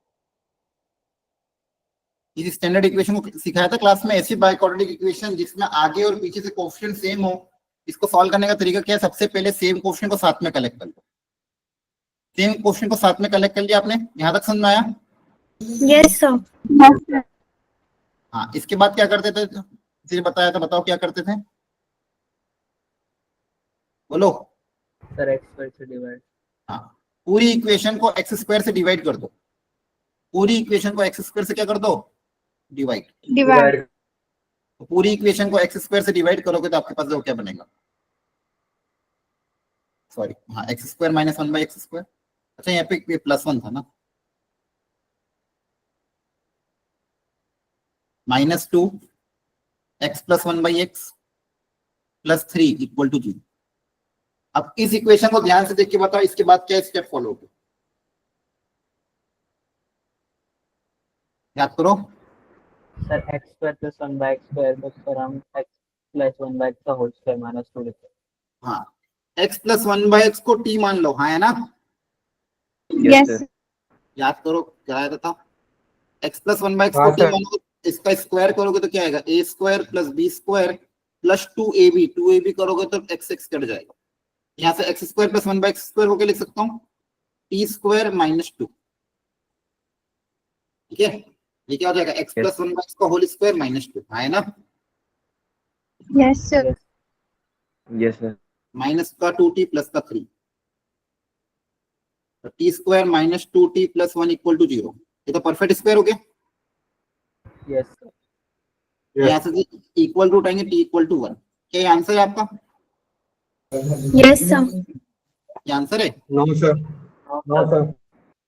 इस स्टैंडर्ड इक्वेशन को सिखाया था क्लास में, ऐसी बाइक्वाड्रेटिक इक्वेशन जिसमें आगे और पीछे से कोफिशिएंट सेम हो। इसको सॉल्व करने का तरीका क्या है, सबसे पहले सेम कोफिशिएंट को साथ में कलेक्ट कर लो। सेम कोफिशिएंट को साथ में कलेक्ट कर लिया आपने, यहां तक समझ में आया। Yes, sir. हाँ, इसके बाद क्या करते थे, किसी ने बताया था, बताओ क्या करते थे, बोलो। सर एक्स स्क्वायर से डिवाइड। हाँ, पूरी इक्वेशन को एक्स स्क्वायर से डिवाइड कर दो, पूरी इक्वेशन को एक्स स्क्वायर से क्या कर दो, डिवाइड। डिवाइड। तो पूरी इक्वेशन को एक्स स्क्वायर से डिवाइड करोगे तो आपके पास जो क्या बनेगा, सॉरी हाँ, x square minus 1/x square. अच्छा यहाँ पे +1 था ना, -2 x + 1/x + 3 = 0। अब इस इक्वेशन को ध्यान से देख के बताओ इसके बाद क्या स्टेप फॉलो होगा, याद करो। Sir x square plus 1/x square, तो सर हम x + 1/x का होल स्क्वायर -2 लिखते हैं। हाँ, x + 1/x को t मान लो, हाँ है ना। Yes. याद करो क्या आया था, x + 1/x हाँ, को t सर। मानो, इसका स्क्वायर करोगे तो क्या आएगा, a² + b² + 2ab, 2ab करोगे तो x कट जाएगा। यहाँ से x² + 1/x² होके लिख सकता हूँ t² - 2, ठीक है। ये क्या हो जाएगा, x + 1/x का होल स्क्वायर -2, है ना। Yes, sir. Yes sir. Minus का 2t प्लस का 3, तो t² - 2t + 1 = 0। ये तो परफेक्ट स्क्वायर हो गया। Yes sir. यहाँ से इक्वल टू उठाएंगे, t = 1। क्या ये आंसर है आपका, Yes, sir. ये आंसर है। No sir, no sir.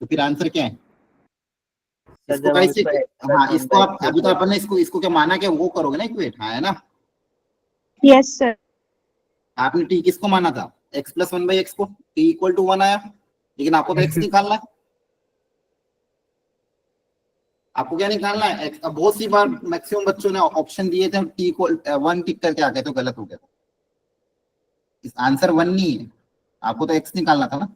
तो फिर आंसर क्या है, सर इसको जब हम कैसे, इसको x + हाँ इसको आप 1/x अभी तो अपन ने इसको क्या माना, क्या वो करोगे ना इक्वेट, हाँ है ना। Yes, sir. आपने t किसको माना था, x + 1/x को, t = 1 आया, लेकिन आपको तो x निकालना है। आपको क्या निकालना है, x। अब बहुत सी बार मैक्सिमम बच्चों ने ऑप्शन दिए थे, t को 1 टिक करके आ गए तो गलत हो गया। इस आंसर 1 नहीं है, आपको तो x निकालना था ना।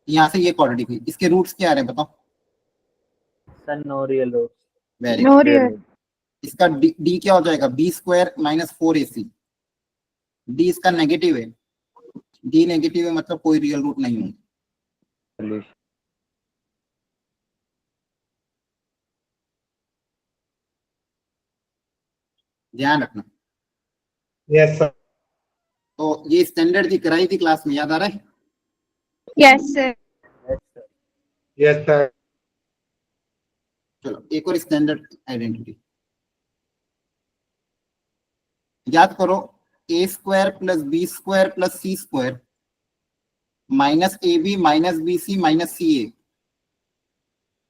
यहाँ से ये क्वाड्रेटिक हुई, इसके रूट्स क्या आ रहे हैं बताओ। Sir no real roots. Very No good. real. इसका d क्या हो जाएगा, b² - 4ac। d इसका नेगेटिव है, d नेगेटिव है मतलब कोई रियल रूट नहीं है। ध्यान रखना। Yes sir. तो ये स्टैंडर्ड की कराई थी क्लास में, याद आ रहा है। Yes, sir. Yes sir. Yes sir. चलो एक और स्टैंडर्ड आइडेंटिटी याद करो, a² + b² + c² -ab - bc -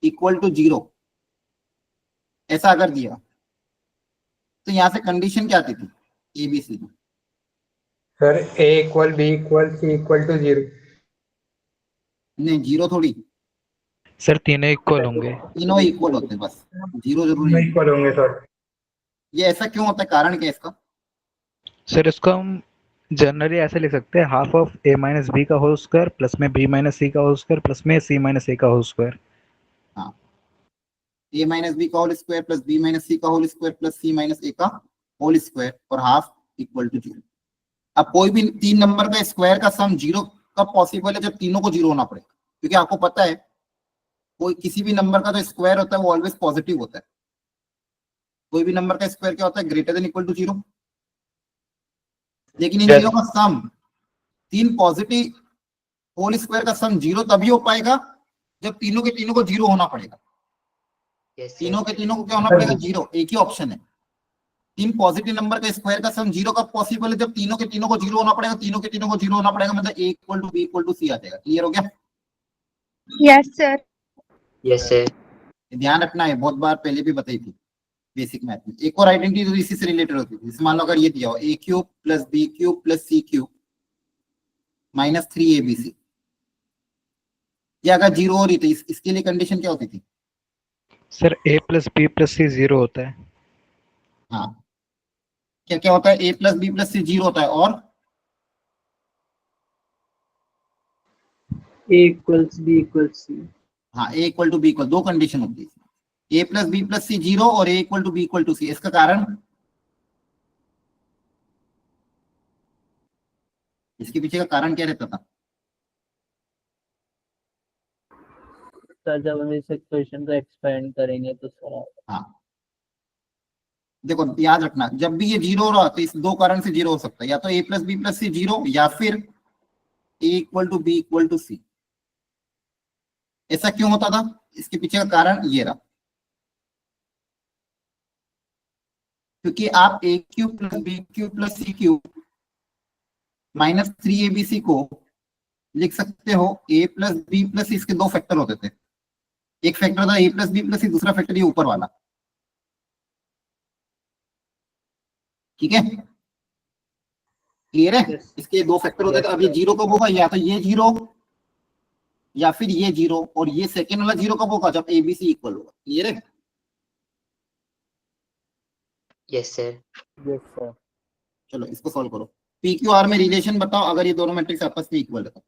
ca = 0। ऐसा अगर दिया तो यहाँ से कंडीशन क्या आती थी, abc में। Sir a = b = c = 0। नहीं, 0 थोड़ी, सर तीनों इक्वल होंगे। तीनों इक्वल होते हैं, बस 0 जरूरी नहीं। इक्वल होंगे सर। ये ऐसा क्यों होता है, कारण क्या है इसका। सर इसको हम जनरली ऐसे लिख सकते हैं, हाफ ऑफ a - b का होल स्क्वायर प्लस में b - c का होल स्क्वायर प्लस में c - a का होल स्क्वायर। हाँ, a - b का whole square plus b - c का whole square plus c - a का होल स्क्वायर और हाफ = 0। अब कोई भी 3 नंबर का स्क्वायर का सम 0 कब पॉसिबल है, जब तीनों को 0 होना पड़ेगा। क्योंकि आपको पता है कोई किसी भी नंबर का जो स्क्वायर होता है वो ऑलवेज पॉजिटिव होता है। कोई भी नंबर का स्क्वायर क्या होता है, > 0। लेकिन इन तीनों का सम, 3 पॉजिटिव होल स्क्वायर का सम 0 तभी हो पाएगा जब तीनों के तीनों को 0 होना पड़ेगा। Yes, sir. तीनों के तीनों को क्या होना पड़ेगा, 0। एक ही ऑप्शन है, 3 पॉजिटिव नंबर का स्क्वायर का सम 0 कब पॉसिबल है, जब तीनों के तीनों को 0 होना पड़ेगा। तीनों के तीनों को 0 होना पड़ेगा मतलब a = b = c आ जाएगा। क्लियर हो गया। Yes, sir. Yes, sir. ध्यान रखना है, बहुत बार पहले भी बताई थी बेसिक मैथ में। एक और आइडेंटिटी इसी से रिलेटेड होती है, जैसे मान लो अगर ये दिया हो a³ + b³ + c³ - 3abc, ये अगर 0 हो रही थी इसके लिए कंडीशन क्या होती थी, sir a plus B plus C 0 होता है। हाँ, क्या क्या होता है? A plus B plus C 0 होता है, और A equals B equals C. हाँ, A equal to B equal, दो कंडीशन होती है, A plus B plus C 0 और A equal to B equal to C. इसका कारण, इसके पीछे का कारण क्या रहता था? सर जब हम इस इक्वेशन को एक्सपेंड करेंगे तो सर हाँ, देखो याद रखना, जब भी ये 0 हो रहा तो इस दो कारण से 0 हो सकता है, या तो A plus B plus C 0, या फिर A equal to B equal to C. ऐसा क्यों होता था? इसके पीछे का कारण ये रहा, क्योंकि आप ए cube plus B cube plus C cube minus 3abc को लिख सकते हो A plus B plus C. इसके दो फैक्टर होते थे, एक फैक्टर था A plus B plus C, दूसरा फैक्टर ये ऊपर वाला। ठीक है, क्लियर है? Yes. इसके दो फैक्टर होते थे। Yes, अब ये sir. 0 कब होगा? या तो ये 0 या फिर ये 0, और ये सेकेंड वाला 0 कब होगा? जब एबीसी इक्वल होगा। क्लियर है? Yes, sir. yes sir. चलो इसको सॉल्व करो। पी क्यू आर में रिलेशन बताओ अगर ये दोनों मैट्रिक्स आपस में इक्वल है तो।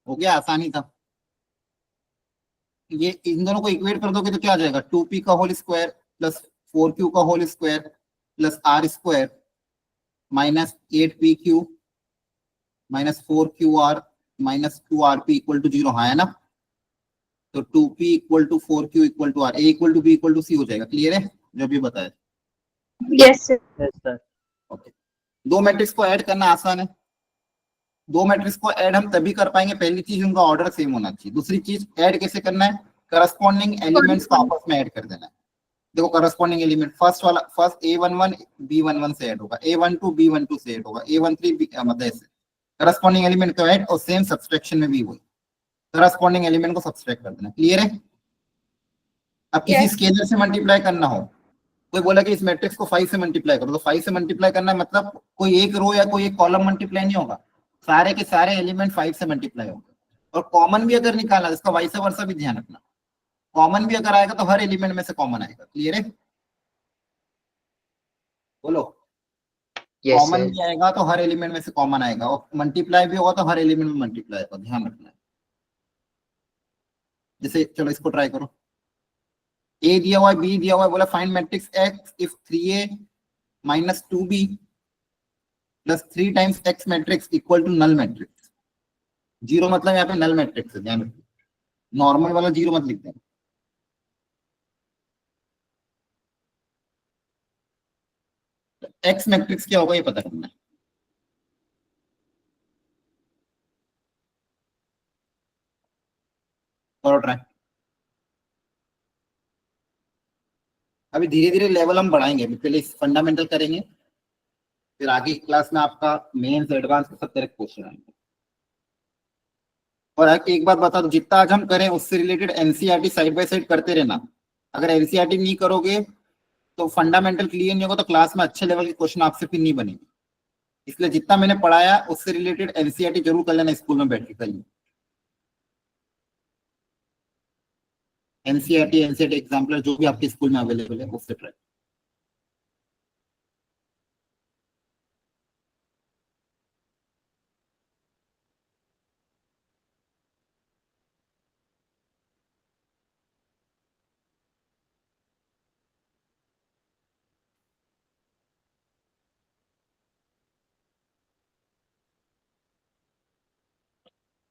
हो गया, आसानी था। ये इन दोनों को इक्वेट कर दोगे तो क्या आ जाएगा? 2p का होल स्क्वायर प्लस 4q का whole square plus r square minus 8pq minus 4qr minus 2rp equal to 0। हाँ है ना? तो 2p equal to 4q equal to r, a इक्वल टू b इक्वल टू c हो जाएगा। क्लियर है? जो भी बताया। Yes, sir. Yes sir. Okay, दो मैट्रिक्स को ऐड करना आसान है। दो मैट्रिक्स को ऐड हम तभी कर पाएंगे, पहली चीज उनका ऑर्डर सेम होना चाहिए। दूसरी चीज, ऐड कैसे करना है? करस्पॉन्डिंग एलिमेंट्स को आपस में ऐड कर देना है। देखो करस्पॉन्डिंग एलिमेंट, फर्स्ट वाला, फर्स्ट a11 b11 से ऐड होगा, a12 b12 से ऐड होगा, a13 मतलब ऐसे करस्पॉन्डिंग एलिमेंट को ऐड, और सेम सब्सट्रैक्शन में भी वही करस्पॉन्डिंग एलिमेंट को सब्सट्रैक्ट कर देना। क्लियर है? अब किसी Yes. स्केलर से मल्टीप्लाई करना हो, कोई बोला कि इस मैट्रिक्स को 5 से मल्टीप्लाई करो, तो 5 से मल्टीप्लाई करना है, मतलब कोई एक रो या कोई एक कॉलम मल्टीप्लाई नहीं होगा, सारे के सारे एलिमेंट 5 से मल्टीप्लाई होंगे। और कॉमन भी अगर निकालना, इसका वाइस वर्सा भी ध्यान रखना, कॉमन भी अगर आएगा तो हर एलिमेंट में से कॉमन आएगा। क्लियर है? बोलो। Yes, common sir. भी आएगा तो हर एलिमेंट में से कॉमन आएगा, और मल्टीप्लाई भी होगा तो हर एलिमेंट में मल्टीप्लाई होगा। ध्यान रखना है। जैसे चलो इसको ट्राई करो, ए दिया हुआ है, बी दिया हुआ है, बोला find matrix X if 3a minus 2b plus 3 times X matrix equal to null matrix. 0 मतलब यहाँ पे नल मैट्रिक्स है, ध्यान रखिए, नॉर्मल वाला 0 मत लिख देना। एक्स मैट्रिक्स क्या होगा ये पता करना है। और ट्राई, अभी धीरे धीरे लेवल हम बढ़ाएंगे, अभी पहले फंडामेंटल करेंगे, फिर आगे क्लास में आपका मेंस एडवांस सब तरह के क्वेश्चन आएंगे। और एक बात बता दो, जितना आज हम करें उससे related NCERT side by side करते रहना। अगर एनसीईआरटी नहीं करोगे तो फंडामेंटल क्लियर नहीं होगा, तो क्लास में अच्छे लेवल के क्वेश्चन आपसे फिर नहीं बनेंगे। इसलिए जितना मैंने पढ़ाया उससे रिलेटेड एनसीईआरटी जरूर कर लेना, स्कूल में बैठ के करिए। एनसीईआरटी एग्जाम्पलर जो भी आपके स्कूल में अवेलेबल है उससे try.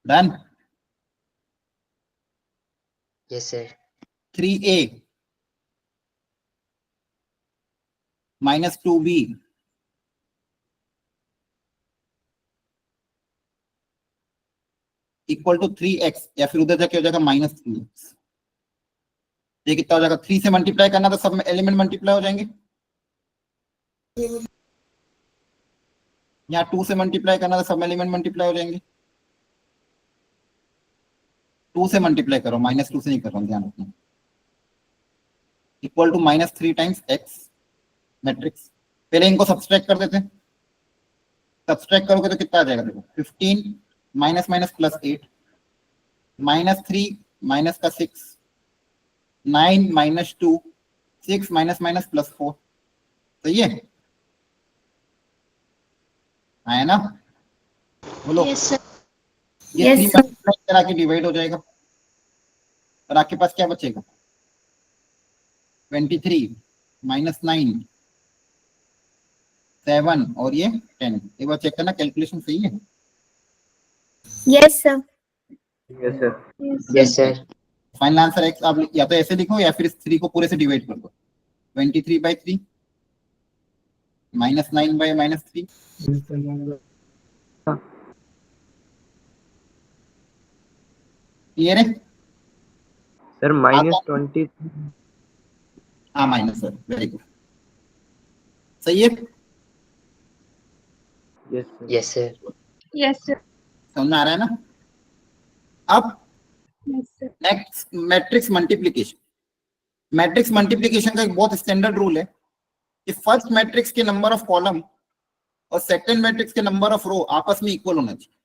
Done? Yes, sir. 3a minus 2b equal to 3x, या फिर उधर जाके हो जाएगा माइनस 3x। ये कितना हो जाएगा, 3 से मल्टीप्लाई करना तो सब एलिमेंट मल्टीप्लाई हो जाएंगे, यहाँ 2 से मल्टीप्लाई करना तो सब एलिमेंट मल्टीप्लाई हो जाएंगे। 2 से मल्टीप्लाई करो, माइनस 2 से नहीं कर रहा हूँ, ध्यान रखना। Equal to minus 3 times x matrix. पहले इनको सब्सट्रैक्ट कर देते हैं, सब्सट्रैक्ट करोगे तो कितना आ जाएगा, देखो 15 minus minus plus 8 minus 3 minus का 6 9 माइनस 2 6 माइनस माइनस प्लस 4। सही है, आया ना, बोलो। Yes, sir. ये Yes, 3 sir. मल्टीप्लाई करा के डिवाइड हो जाएगा, और आपके पास क्या बचेगा, 23 माइनस 9 7 और ये 10। एक बार चेक करना कैलकुलेशन सही है। Yes, sir. Yes, sir. Yes, sir. Final answer x आप या तो ऐसे लिखो या फिर इस 3 को पूरे से डिवाइड कर दो। 23/3 माइनस 9/-3 क्लियर है? Sir, minus 20. हाँ माइनस सर, वेरी गुड, सही है। Yes, sir. Yes, sir. Yes, sir. समझ में आ रहा है ना? अब Yes, sir. Next matrix multiplication. Matrix multiplication का एक बहुत स्टैंडर्ड रूल है कि फर्स्ट मैट्रिक्स के नंबर ऑफ कॉलम और सेकंड मैट्रिक्स के नंबर ऑफ रो आपस में इक्वल होना चाहिए।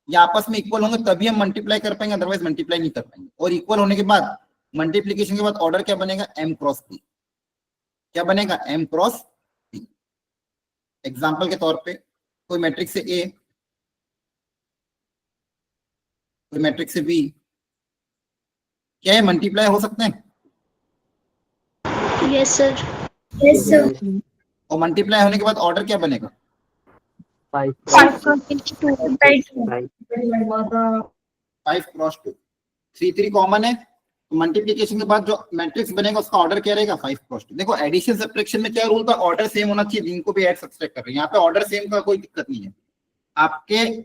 या आपस में इक्वल होंगे तभी हम मल्टीप्लाई कर पाएंगे, अदरवाइज मल्टीप्लाई नहीं कर पाएंगे। और इक्वल होने के बाद मल्टीप्लिकेशन के बाद ऑर्डर क्या बनेगा, m क्रॉस p। क्या बनेगा, m क्रॉस p। एग्जाम्पल के तौर पे कोई मैट्रिक्स से a, कोई मैट्रिक्स से b, क्या ये मल्टीप्लाई हो सकते हैं? Yes, sir. Yes, sir. और मल्टीप्लाई होने के बाद ऑर्डर क्या बनेगा, 5. 5 क्रॉस 2। 3 3 कॉमन है, तो मल्टीप्लिकेशन के बाद जो मैट्रिक्स बनेगा उसका ऑर्डर क्या रहेगा, 5 क्रॉस 2। देखो एडिशन सब्ट्रैक्शन में क्या रूल था, ऑर्डर सेम होना चाहिए, जिनको भी ऐड सब्ट्रैक्ट कर रहे हैं। यहाँ पे ऑर्डर सेम का कोई दिक्कत नहीं है, आपके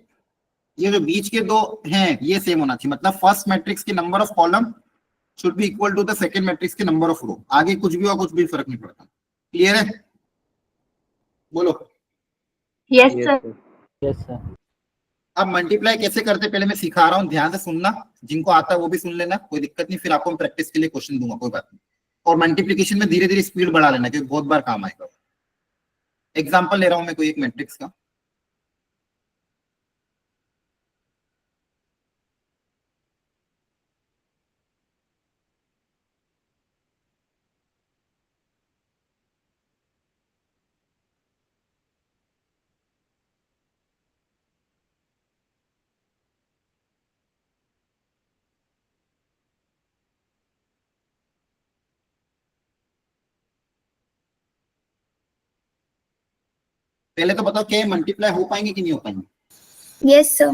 ये जो बीच के दो हैं ये सेम होना चाहिए। मतलब फर्स्ट मैट्रिक्स के number of column should be equal to the second matrix के नंबर ऑफ रो। आगे कुछ भी हो कुछ भी फर्क नहीं पड़ता। क्लियर है, बोलो। Yes, Yes, sir. sir. Yes, sir. अब मल्टीप्लाई कैसे करते पहले मैं सिखा रहा हूँ, ध्यान से सुनना। जिनको आता है वो भी सुन लेना, कोई दिक्कत नहीं, फिर आपको मैं प्रैक्टिस के लिए क्वेश्चन दूंगा, कोई बात नहीं। और मल्टीप्लिकेशन में धीरे धीरे स्पीड बढ़ा लेना क्योंकि बहुत बार काम आएगा। एग्जाम्पल ले रहा हूं मैं कोई एक मैट्रिक्स का। पहले तो बताओ क्या मल्टीप्लाई हो पाएंगे कि नहीं हो पाएंगे? Yes, sir.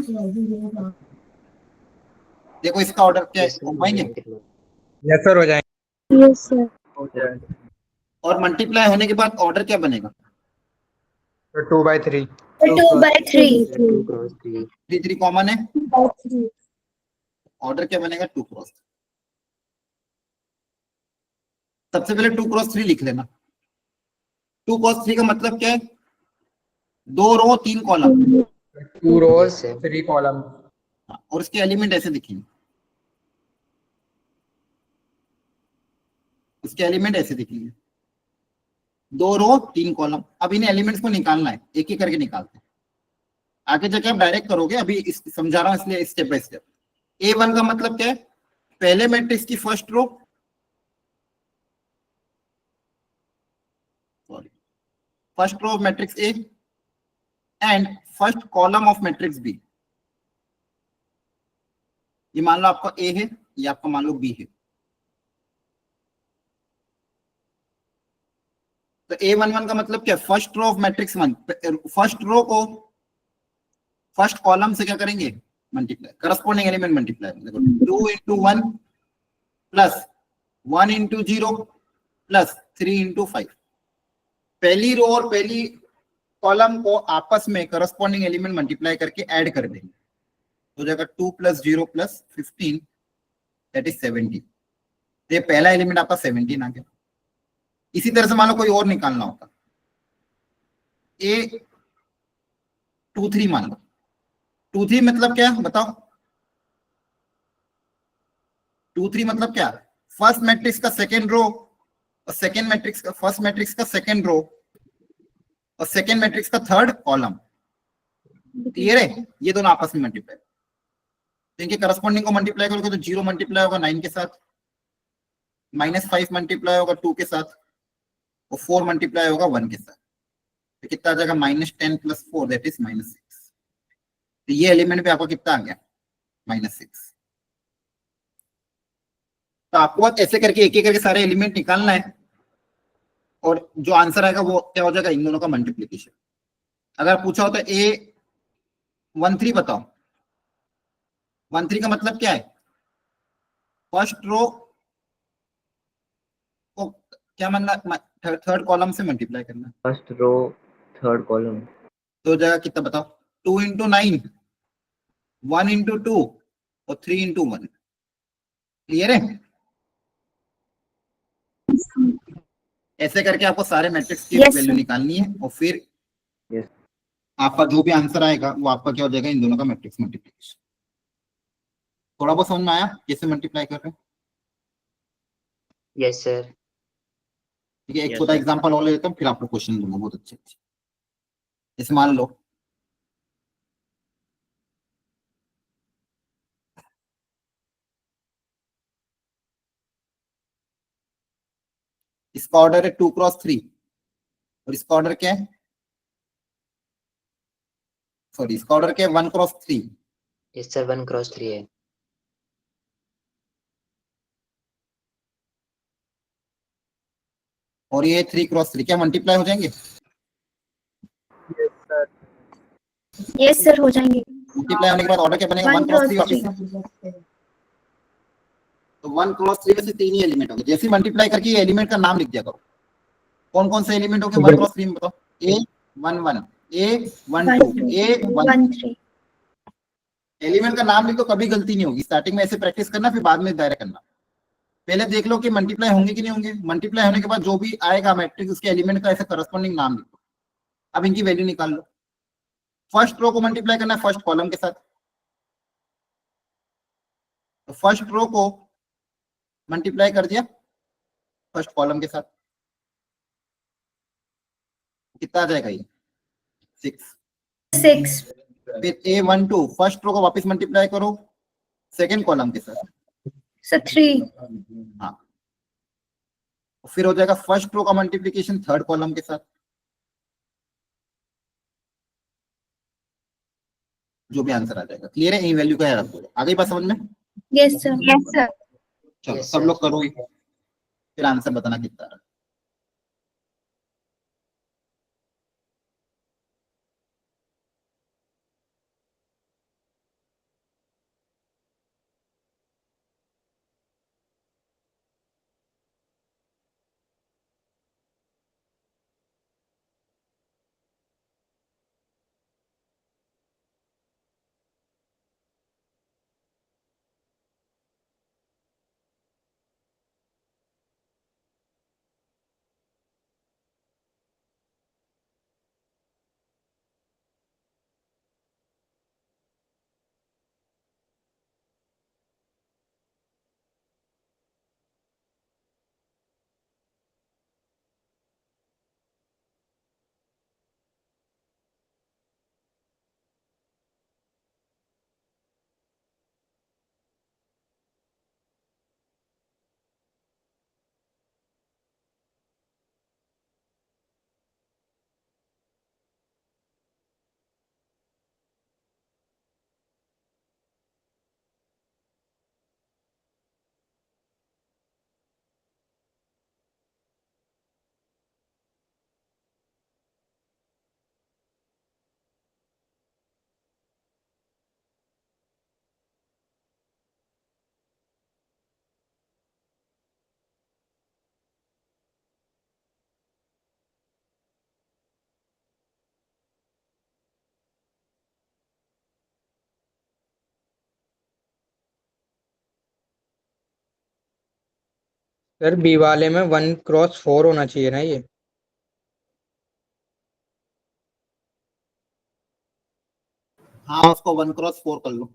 देखो इसका ऑर्डर क्या Yes, sir. हो पाएंगे? यस सर हो जाएंगे। Yes, sir. और मल्टीप्लाई होने के बाद ऑर्डर क्या बनेगा? तो 2/3 2/3. 2 cross 3. 3 3 कॉमन है, 2/3. ऑर्डर क्या बनेगा, 2 क्रॉस। सबसे पहले 2 क्रॉस 3 लिख लेना। 2 क्रॉस 3 का मतलब क्या है, 2 रो 3 column. 2 rows Yes, sir. 3 columns। और इसके एलिमेंट ऐसे दिखेंगे, इसके एलिमेंट ऐसे दिखेंगे, 2 रो 3 कॉलम। अब इन एलिमेंट्स को निकालना है, एक एक करके निकालते हैं। आगे जाके आप डायरेक्ट करोगे, अभी समझा रहा हूं इसलिए स्टेप बाय स्टेप। A1 का मतलब क्या है, पहले मैट्रिक्स की first row, sorry first row of matrix A and first column of matrix B। ये मान लो आपका A है, ये आपका मान लो B है। तो A11 का मतलब क्या, first row of matrix 1, first row को फर्स्ट कॉलम से क्या करेंगे, मल्टीप्लाई, करस्पॉन्डिंग एलिमेंट मल्टीप्लाई। देखो 2 into 1 plus 1 into 0 plus 3 into 5। पहली रो और पहली कॉलम को आपस में करस्पॉन्डिंग एलिमेंट मल्टीप्लाई करके ऐड कर देंगे, हो जाएगा 2 प्लस 0 प्लस 15 दैट इज 70। तो ये पहला एलिमेंट आपका 17 आ गया। इसी तरह से मान लो कोई और निकालना होता, ए 2 3 मान लो। 2 3 मतलब क्या बताओ? 2 3 मतलब क्या? फर्स्ट मैट्रिक्स का सेकेंड रो और सेकेंड मैट्रिक्स का फर्स्ट मैट्रिक्स का सेकेंड रो और सेकेंड मैट्रिक्स का थर्ड कॉलम। क्लियर है? ये दोनों आपस में मल्टीप्लाई, तो इनके करस्पॉन्डिंग को मल्टीप्लाई करोगे तो 0 मल्टीप्लाई होगा 9 के साथ, -5 मल्टीप्लाई होगा 2 के साथ और 4 मल्टीप्लाई होगा 1 के साथ। तो कितना आ जाएगा? -10 प्लस 4 दैट इज -6। तो ये एलिमेंट पे आपको कितना आ गया? -6। तो आपको बस ऐसे करके एक एक करके सारे एलिमेंट निकालना है और जो आंसर आएगा वो क्या हो जाएगा? इन दोनों का मल्टीप्लीकेशन। अगर पूछा हो तो A13 बताओ। 13 का मतलब क्या है? फर्स्ट रो को क्या मानना? थर्ड कॉलम से मल्टीप्लाई करना। First row third column. तो हो जाएगा कितना बताओ? 2 इंटू 9, 1 इंटू 2 और 3 इंटू 1। क्लियर है? ऐसे करके आपको सारे मैट्रिक्स की Yes, वैल्यू sir. निकालनी है और फिर Yes. आपका जो भी आंसर आएगा वो आपका क्या हो जाएगा? इन दोनों का मैट्रिक्स मल्टीप्लिकेशन। थोड़ा बहुत समझ में आया कैसे मल्टीप्लाई कर रहे हैं? Yes, sir. ठीक है, एक Yes, छोटा sir. एग्जांपल और ले लेता हूँ फिर आपको क्वेश्चन दूंगा बहुत अच्छे अच्छे। जैसे मान लो इसका ऑर्डर है 2 क्रॉस 3 और इसका ऑर्डर क्या है? सॉरी, इसका ऑर्डर क्या है? 1 क्रॉस 3। Yes, sir. 1 cross 3 है। और ये 3 क्रॉस 3 क्या मल्टीप्लाई हो जाएंगे? Yes, sir. हो जाएंगे. मल्टीप्लाई होने के बाद ऑर्डर क्या बनेगा? 1 1 क्रॉस cross 3 3. वापस। तो 1 क्रॉस 3 में से 3 ही एलिमेंट होंगे। जैसे मल्टीप्लाई करके ये एलिमेंट का नाम लिख दिया करो। कौन कौन से एलिमेंट होंगे 1 क्रॉस 3 में बताओ? A11, A12, 1 2 A1। 1 3. एलिमेंट का नाम लिख दो, कभी गलती नहीं होगी। स्टार्टिंग में ऐसे प्रैक्टिस करना, फिर बाद में डायरेक्ट करना। पहले देख लो कि मल्टीप्लाई होंगे कि नहीं होंगे। मल्टीप्लाई होने के बाद जो भी आएगा मैट्रिक्स उसके एलिमेंट का ऐसे करस्पॉन्डिंग नाम लिखो। अब इनकी वैल्यू निकाल लो। फर्स्ट रो को मल्टीप्लाई करना है फर्स्ट कॉलम के साथ, तो फर्स्ट रो को मल्टीप्लाई कर दिया फर्स्ट कॉलम के साथ, कितना आ जाएगा? ये 6। 6. फिर A12 फर्स्ट रो को वापस मल्टीप्लाई करो सेकेंड कॉलम के साथ, So 3. हाँ। फिर हो जाएगा फर्स्ट रो का मल्टीप्लीकेशन थर्ड कॉलम के साथ, जो भी आंसर आ जाएगा। क्लियर है? यही वैल्यू का है रख दो। आ गई बात समझ में? Yes, sir. Yes, sir. चलो Yes, सब sir. लोग करो, फिर आंसर बताना कितना आ रहा है। सर बी वाले में 1x4 होना चाहिए ना ये। हाँ, उसको 1x4 कर लो।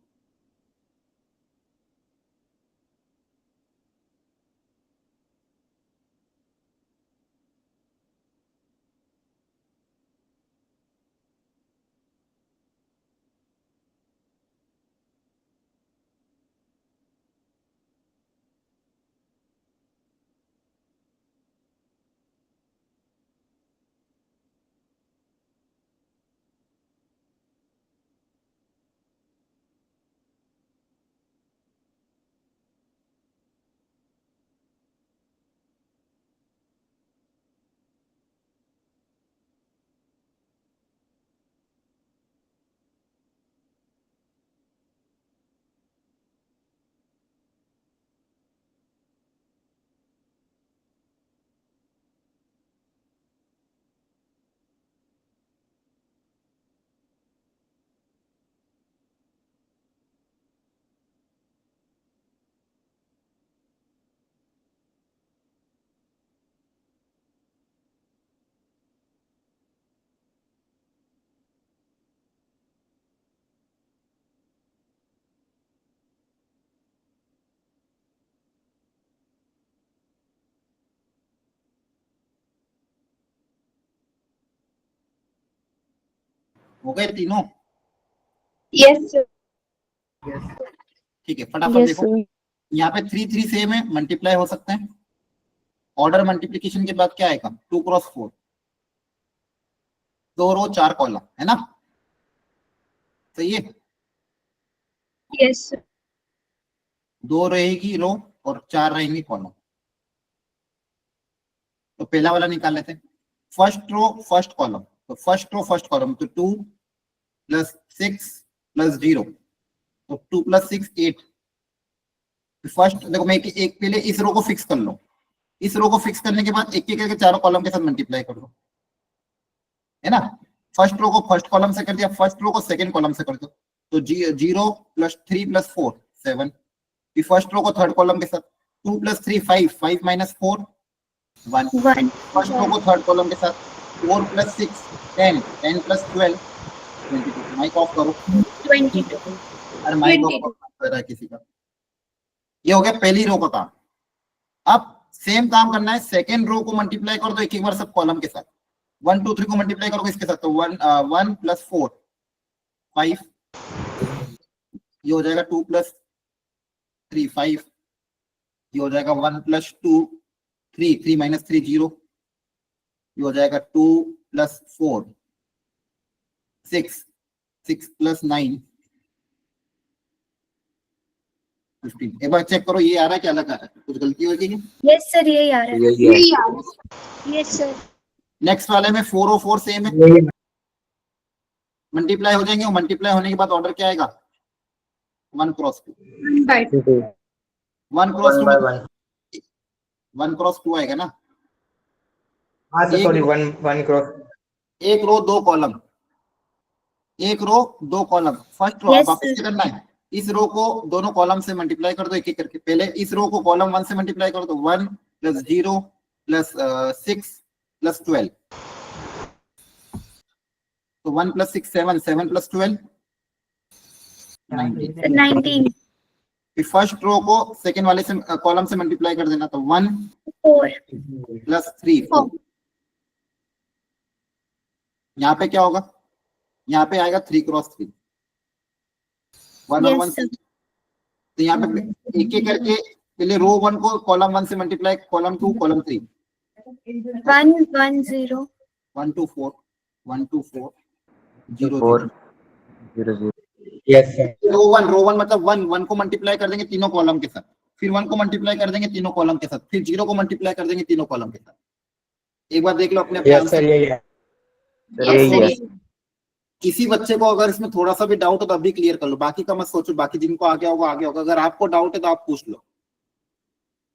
हो गए तीनों? Yes, sir. ठीक है, फटाफट Yes, देखो। sir. यहाँ पे 3 3 सेम है, मल्टीप्लाई हो सकते हैं। ऑर्डर मल्टीप्लिकेशन के बाद क्या आएगा? 2x4, 2 रो 4 कॉलम, है ना? सही है। Yes, sir. 2 रहेगी रो और 4 रहेंगी कॉलम। तो पहला वाला निकाल लेते हैं। फर्स्ट रो फर्स्ट कॉलम, तो फर्स्ट रो फर्स्ट कॉलम, तो 2 + 6 + 0, तो 2 + 6 8। फर्स्ट देखो, मैं एक पहले इस रो को फिक्स कर लो। इस रो को फिक्स करने के बाद एक एक करके चारों कॉलम के साथ मल्टीप्लाई कर दो, है ना? फर्स्ट रो को फर्स्ट कॉलम से कर दिया, फर्स्ट रो को सेकंड कॉलम से कर दो, तो 0 + 3 + 4 7। फिर फर्स्ट रो को थर्ड कॉलम के साथ 2 + 3 5 5 - 4 1। 1. फर्स्ट रो को थर्ड कॉलम के साथ 4 + 6 10 10 + 12 22। माइक ऑफ करो। 22. अरे माइक 22. ऑफ कर रहा है किसी का। ये हो गया पहली रो का काम। अब सेम काम करना है, सेकेंड रो को मल्टीप्लाई कर दो एक एक बार सब कॉलम के साथ। 1 2 3 को मल्टीप्लाई करोगे इसके साथ, तो 1 + 4 5। ये हो जाएगा 2 + 3 5। ये हो जाएगा 1 + 2 3 3 - 3 0। ये हो जाएगा 2 + 4 6 6 + 9 15। एक बार चेक करो ये आ रहा है क्या अलग आ रहा है, कुछ गलती हो गई? Yes, sir. यही आ रहा है. यही है। Yes, sir. नेक्स्ट वाले में 4 और 4 सेम है, मल्टीप्लाई हो जाएंगे। और मल्टीप्लाई होने के बाद ऑर्डर क्या आएगा? 1x2। 1 by 2. 1x2 1 by 1। 1x2 आएगा ना? हाँ सर, एक सॉरी, रो- 1 एक रो 2 कॉलम, एक रो 2 कॉलम। फर्स्ट रो Yes, वापस sir. क्या करना है? इस रो को दोनों कॉलम से मल्टीप्लाई कर दो एक एक करके। पहले इस रो को कॉलम 1 से मल्टीप्लाई कर दो, 1 + 0 + 6 + 12, तो 1 + 6 7 7 + 12 19। Sir, 19. फिर फर्स्ट रो को सेकंड वाले से कॉलम से मल्टीप्लाई कर देना, तो 1 4. + 3 4। यहाँ पे क्या होगा? यहाँ पे आएगा 3x3, 1 और 1। Yes, sir. तो यहाँ पे एक एक करके पहले रो 1 को कॉलम 1 से multiply, column 2 column 3, 1 1 0. 1 2 4 1 2 4 0 4 0। 0 0। Yes sir. Row 1 मतलब 1 को मल्टीप्लाई कर देंगे तीनों कॉलम के साथ, फिर 1 को मल्टीप्लाई कर देंगे तीनों कॉलम के साथ, फिर 0 को मल्टीप्लाई कर देंगे तीनों कॉलम के साथ। एक बार देख लो अपने यस आंसर। सर, यही है। सर Yes, यही sir. है। किसी बच्चे को अगर इसमें थोड़ा सा भी डाउट हो तो अभी क्लियर कर लो, बाकी का मत सोचो, बाकी जिनको आ गया होगा आ गया होगा। अगर आपको डाउट है तो आप पूछ लो।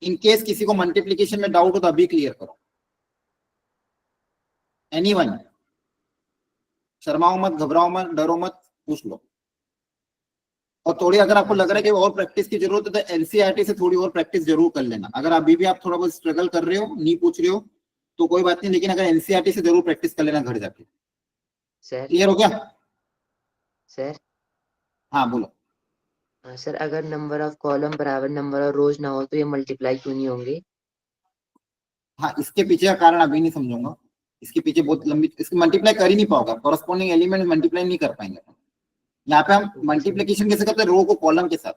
इन केस किसी को मल्टीप्लिकेशन में डाउट हो तो अभी क्लियर करो। एनीवन, शर्माओ मत, घबराओ मत, डरो मत, पूछ लो। और थोड़ी अगर आपको लग रहा है कि और प्रैक्टिस की जरूरत है तो एनसीईआरटी से थोड़ी और प्रैक्टिस जरूर कर लेना। अगर अभी भी आप थोड़ा बहुत स्ट्रगल कर रहे हो, नहीं पूछ रहे हो तो कोई बात नहीं, लेकिन अगर एनसीईआरटी से जरूर प्रैक्टिस कर लेना घर जाके। सर क्लियर हो गया? सर हाँ बोलो। हाँ सर, अगर नंबर ऑफ कॉलम बराबर नंबर ऑफ रोज ना हो तो ये मल्टीप्लाई क्यों नहीं होंगे? हाँ, इसके पीछे का कारण अभी नहीं समझूंगा, इसके पीछे बहुत लंबी, इसको मल्टीप्लाई कर ही नहीं पाओगे, कॉरस्पॉन्डिंग एलिमेंट मल्टीप्लाई नहीं कर पाएंगे। यहाँ पे हम मल्टीप्लीकेशन कैसे करते हैं, रो को कॉलम के साथ।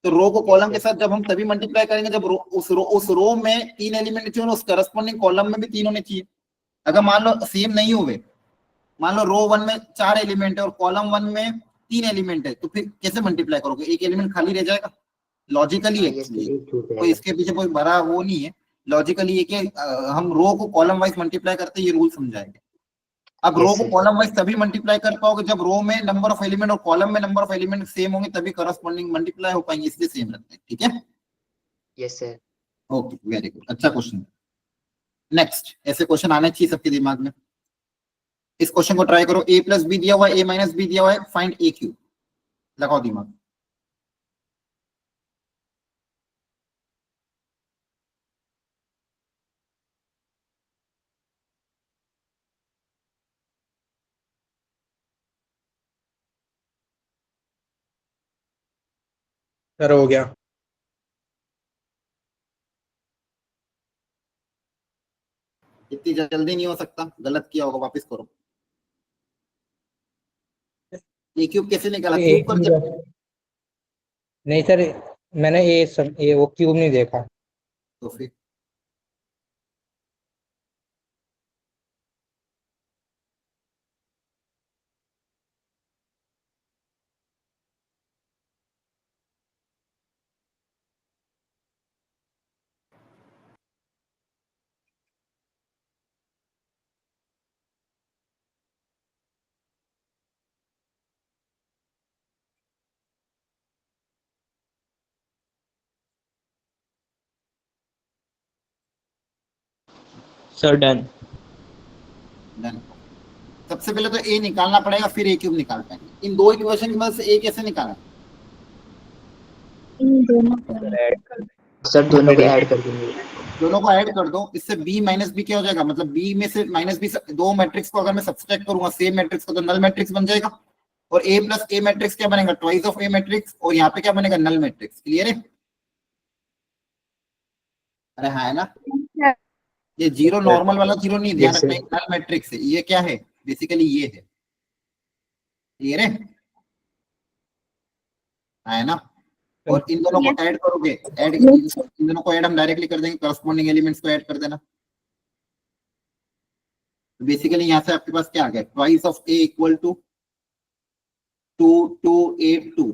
तो रो को कॉलम के साथ जब हम तभी मल्टीप्लाई करेंगे जब उस रो में 3 एलिमेंट चाहिए, उस करस्पॉन्डिंग कॉलम में भी 3 होने चाहिए। अगर मान लो सेम नहीं हुए, मान लो रो 1 में 4 एलिमेंट है और कॉलम 1 में 3 एलिमेंट है, तो फिर कैसे मल्टीप्लाई करोगे? एक एलिमेंट खाली रह जाएगा। लॉजिकली कोई इसके पीछे कोई बड़ा वो नहीं है, लॉजिकली ये कि हम रो को कॉलम वाइज मल्टीप्लाई करते हैं, ये रूल समझाएंगे। अब रो को कॉलम वाइज तभी मल्टीप्लाई कर पाओगे जब रो में नंबर ऑफ एलिमेंट और कॉलम में नंबर ऑफ एलिमेंट सेम होंगे, तभी करस्पॉन्डिंग मल्टीप्लाई हो पाएंगे, इसलिए सेम रखते हैं। ठीक है? Yes sir. Okay, very good, अच्छा क्वेश्चन। नेक्स्ट, ऐसे क्वेश्चन आने चाहिए सबके दिमाग में। इस क्वेश्चन को ट्राई करो। ए प्लस बी दिया हुआ है, ए माइनस बी दिया हुआ है, फाइंड ए क्यूब। लगाओ दिमाग। सर हो गया। इतनी जल्दी नहीं हो सकता, गलत किया होगा, वापस करो। ए क्यूब कैसे निकाला? क्यूब कर नहीं सर, मैंने ये वो क्यूब नहीं देखा। तो फिर सर डन। सबसे पहले तो ए निकालना पड़ेगा, फिर ए क्यूब निकाल पाएंगे। इन दो इक्वेशन की मदद से ए कैसे निकाला? इन दोनों को सर दोनों को ऐड कर देंगे। दोनों को ऐड कर दो, इससे बी माइनस बी क्या हो जाएगा? मतलब बी में से माइनस बी, दो मैट्रिक्स को अगर मैं सब्सट्रैक्ट करूंगा सेम मैट्रिक्स को, तो नल मैट्रिक्स बन जाएगा। और ए प्लस ए मैट्रिक्स क्या बनेगा? Twice of A matrix. और यहाँ पे क्या बनेगा? Null matrix. क्लियर है? अरे हाँ, है ना? ये जीरो नॉर्मल वाला जीरो नहीं, ध्यान रखना, नल मैट्रिक्स है। ये क्या है? बेसिकली ये है। क्लियर है? है ना? और इन दोनों को ऐड करोगे, इन दोनों को ऐड हम डायरेक्टली कर देंगे, करस्पॉन्डिंग एलिमेंट्स को ऐड कर देना। बेसिकली यहाँ से आपके पास क्या आ गया? Twice of A equal to 2 2 8 2।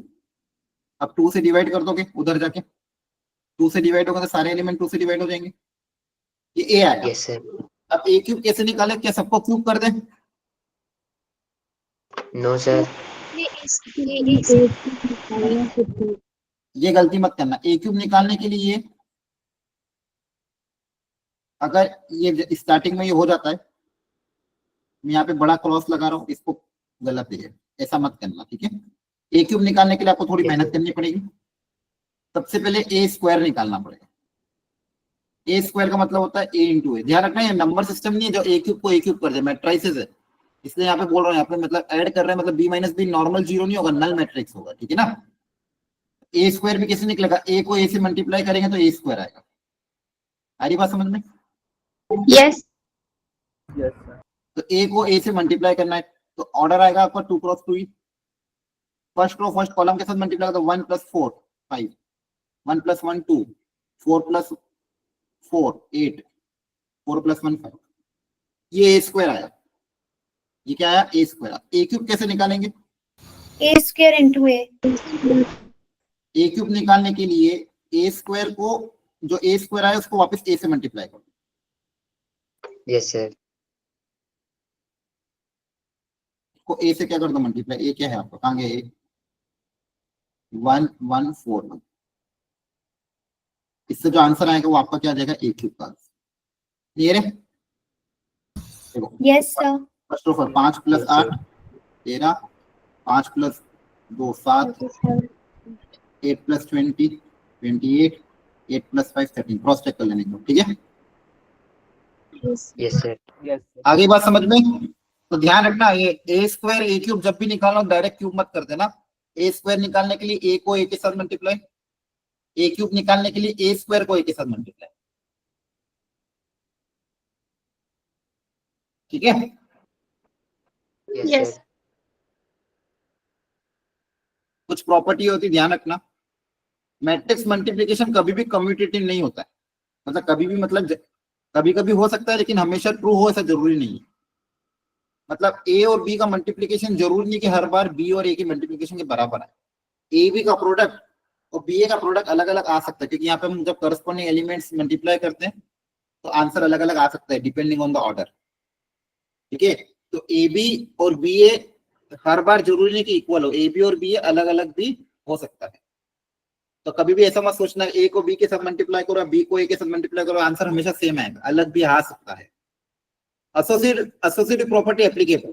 अब 2 से डिवाइड कर दोगे, उधर जाके 2 से डिवाइड होगा तो सारे एलिमेंट 2 से डिवाइड हो जाएंगे, ये ए आएगा। Yes sir. अब ए क्यूब कैसे निकाले? क्या सबको क्यूब कर दें? No sir. ये गलती मत करना। ए क्यूब निकालने के लिए अगर ये स्टार्टिंग में ये हो जाता है, मैं यहाँ पे बड़ा क्रॉस लगा रहा हूँ, इसको गलत है, ऐसा मत करना। ठीक है? ए क्यूब निकालने के लिए आपको थोड़ी मेहनत करनी पड़ेगी। सबसे पहले ए स्क्वायर निकालना पड़ेगा। ए स्क्वायर का मतलब होता है ए इंटू ए। ध्यान रखना, ये नंबर सिस्टम नहीं है जो ए क्यूब को ए क्यूब कर दे, मैट्रिसेस है, इसलिए यहाँ पे बोल रहा हूँ। यहाँ पे मतलब ऐड कर रहे हैं, मतलब B minus B normal zero नहीं होगा, नल मैट्रिक्स होगा। ठीक है ना? ए स्क्वायर भी कैसे निकलेगा? ए को ए से मल्टीप्लाई करेंगे तो ए स्क्वायर आएगा। आ रही बात समझ में? यस। Yes sir. तो ए को ए से मल्टीप्लाई करना है, तो ऑर्डर आएगा आपका 2 क्रॉस 2 ही। फर्स्ट रो फर्स्ट कॉलम के साथ मल्टीप्लाई तो 1 + 4 5, 1 + 1 2, 4 + 4 8, 4 + 1 5। ये ए स्क्वायर आया। ये क्या आया? ए स्क्वायर। ए क्यूब कैसे निकालेंगे? ए स्क्वायर इंटू ए। ए क्यूब निकालने के लिए ए स्क्वायर को, जो ए स्क्वायर आया उसको वापस ए से मल्टीप्लाई करो। Yes sir. को ए से क्या कर दो? मल्टीप्लाई। ए क्या है आपका? कहां गया ए? 1 1 4 1। इससे जो आंसर आएगा वो आपका क्या आ जाएगा? ए क्यूब का। क्लियर है? देखो, yes sir. First of all 5 + 8 13, 5 + 2 7 8 plus 20 28 8 plus 5 13 cross check कर लेने को, ठीक है। Yes sir. Yes. आगे बात समझ में। तो ध्यान रखना ये ए स्क्वायर ए क्यूब जब भी निकालो डायरेक्ट क्यूब मत कर देना। ए स्क्वायर निकालने के लिए ए को ए के साथ मल्टीप्लाई, ए क्यूब निकालने के लिए ए स्क्वायर को ए के साथ मल्टीप्लाई, ठीक है। Yes sir. कुछ प्रॉपर्टी होती ध्यान रखना। मैट्रिक्स मल्टीप्लिकेशन कभी भी कम्यूटेटिव नहीं होता है, मतलब कभी भी, मतलब कभी कभी हो सकता है लेकिन हमेशा ट्रू हो ऐसा जरूरी नहीं है। मतलब ए और बी का मल्टीप्लिकेशन जरूरी नहीं कि हर बार बी और ए की मल्टीप्लिकेशन के बराबर है। ए बी का प्रोडक्ट और बी ए का प्रोडक्ट अलग अलग आ सकता है, क्योंकि यहाँ पे हम जब करस्पॉन्डिंग एलिमेंट्स मल्टीप्लाई करते हैं तो आंसर अलग अलग आ सकता है डिपेंडिंग ऑन द ऑर्डर, ठीक है। तो ए बी और बी ए हर बार जरूरी नहीं कि इक्वल हो, ए बी और बी ए अलग अलग भी हो सकता है। तो कभी भी ऐसा मत सोचना ए को बी के साथ मल्टीप्लाई करो, बी को ए के साथ मल्टीप्लाई करो, आंसर हमेशा सेम आएगा, अलग भी आ सकता है। एसोसिएटिव प्रॉपर्टी एप्लीकेबल,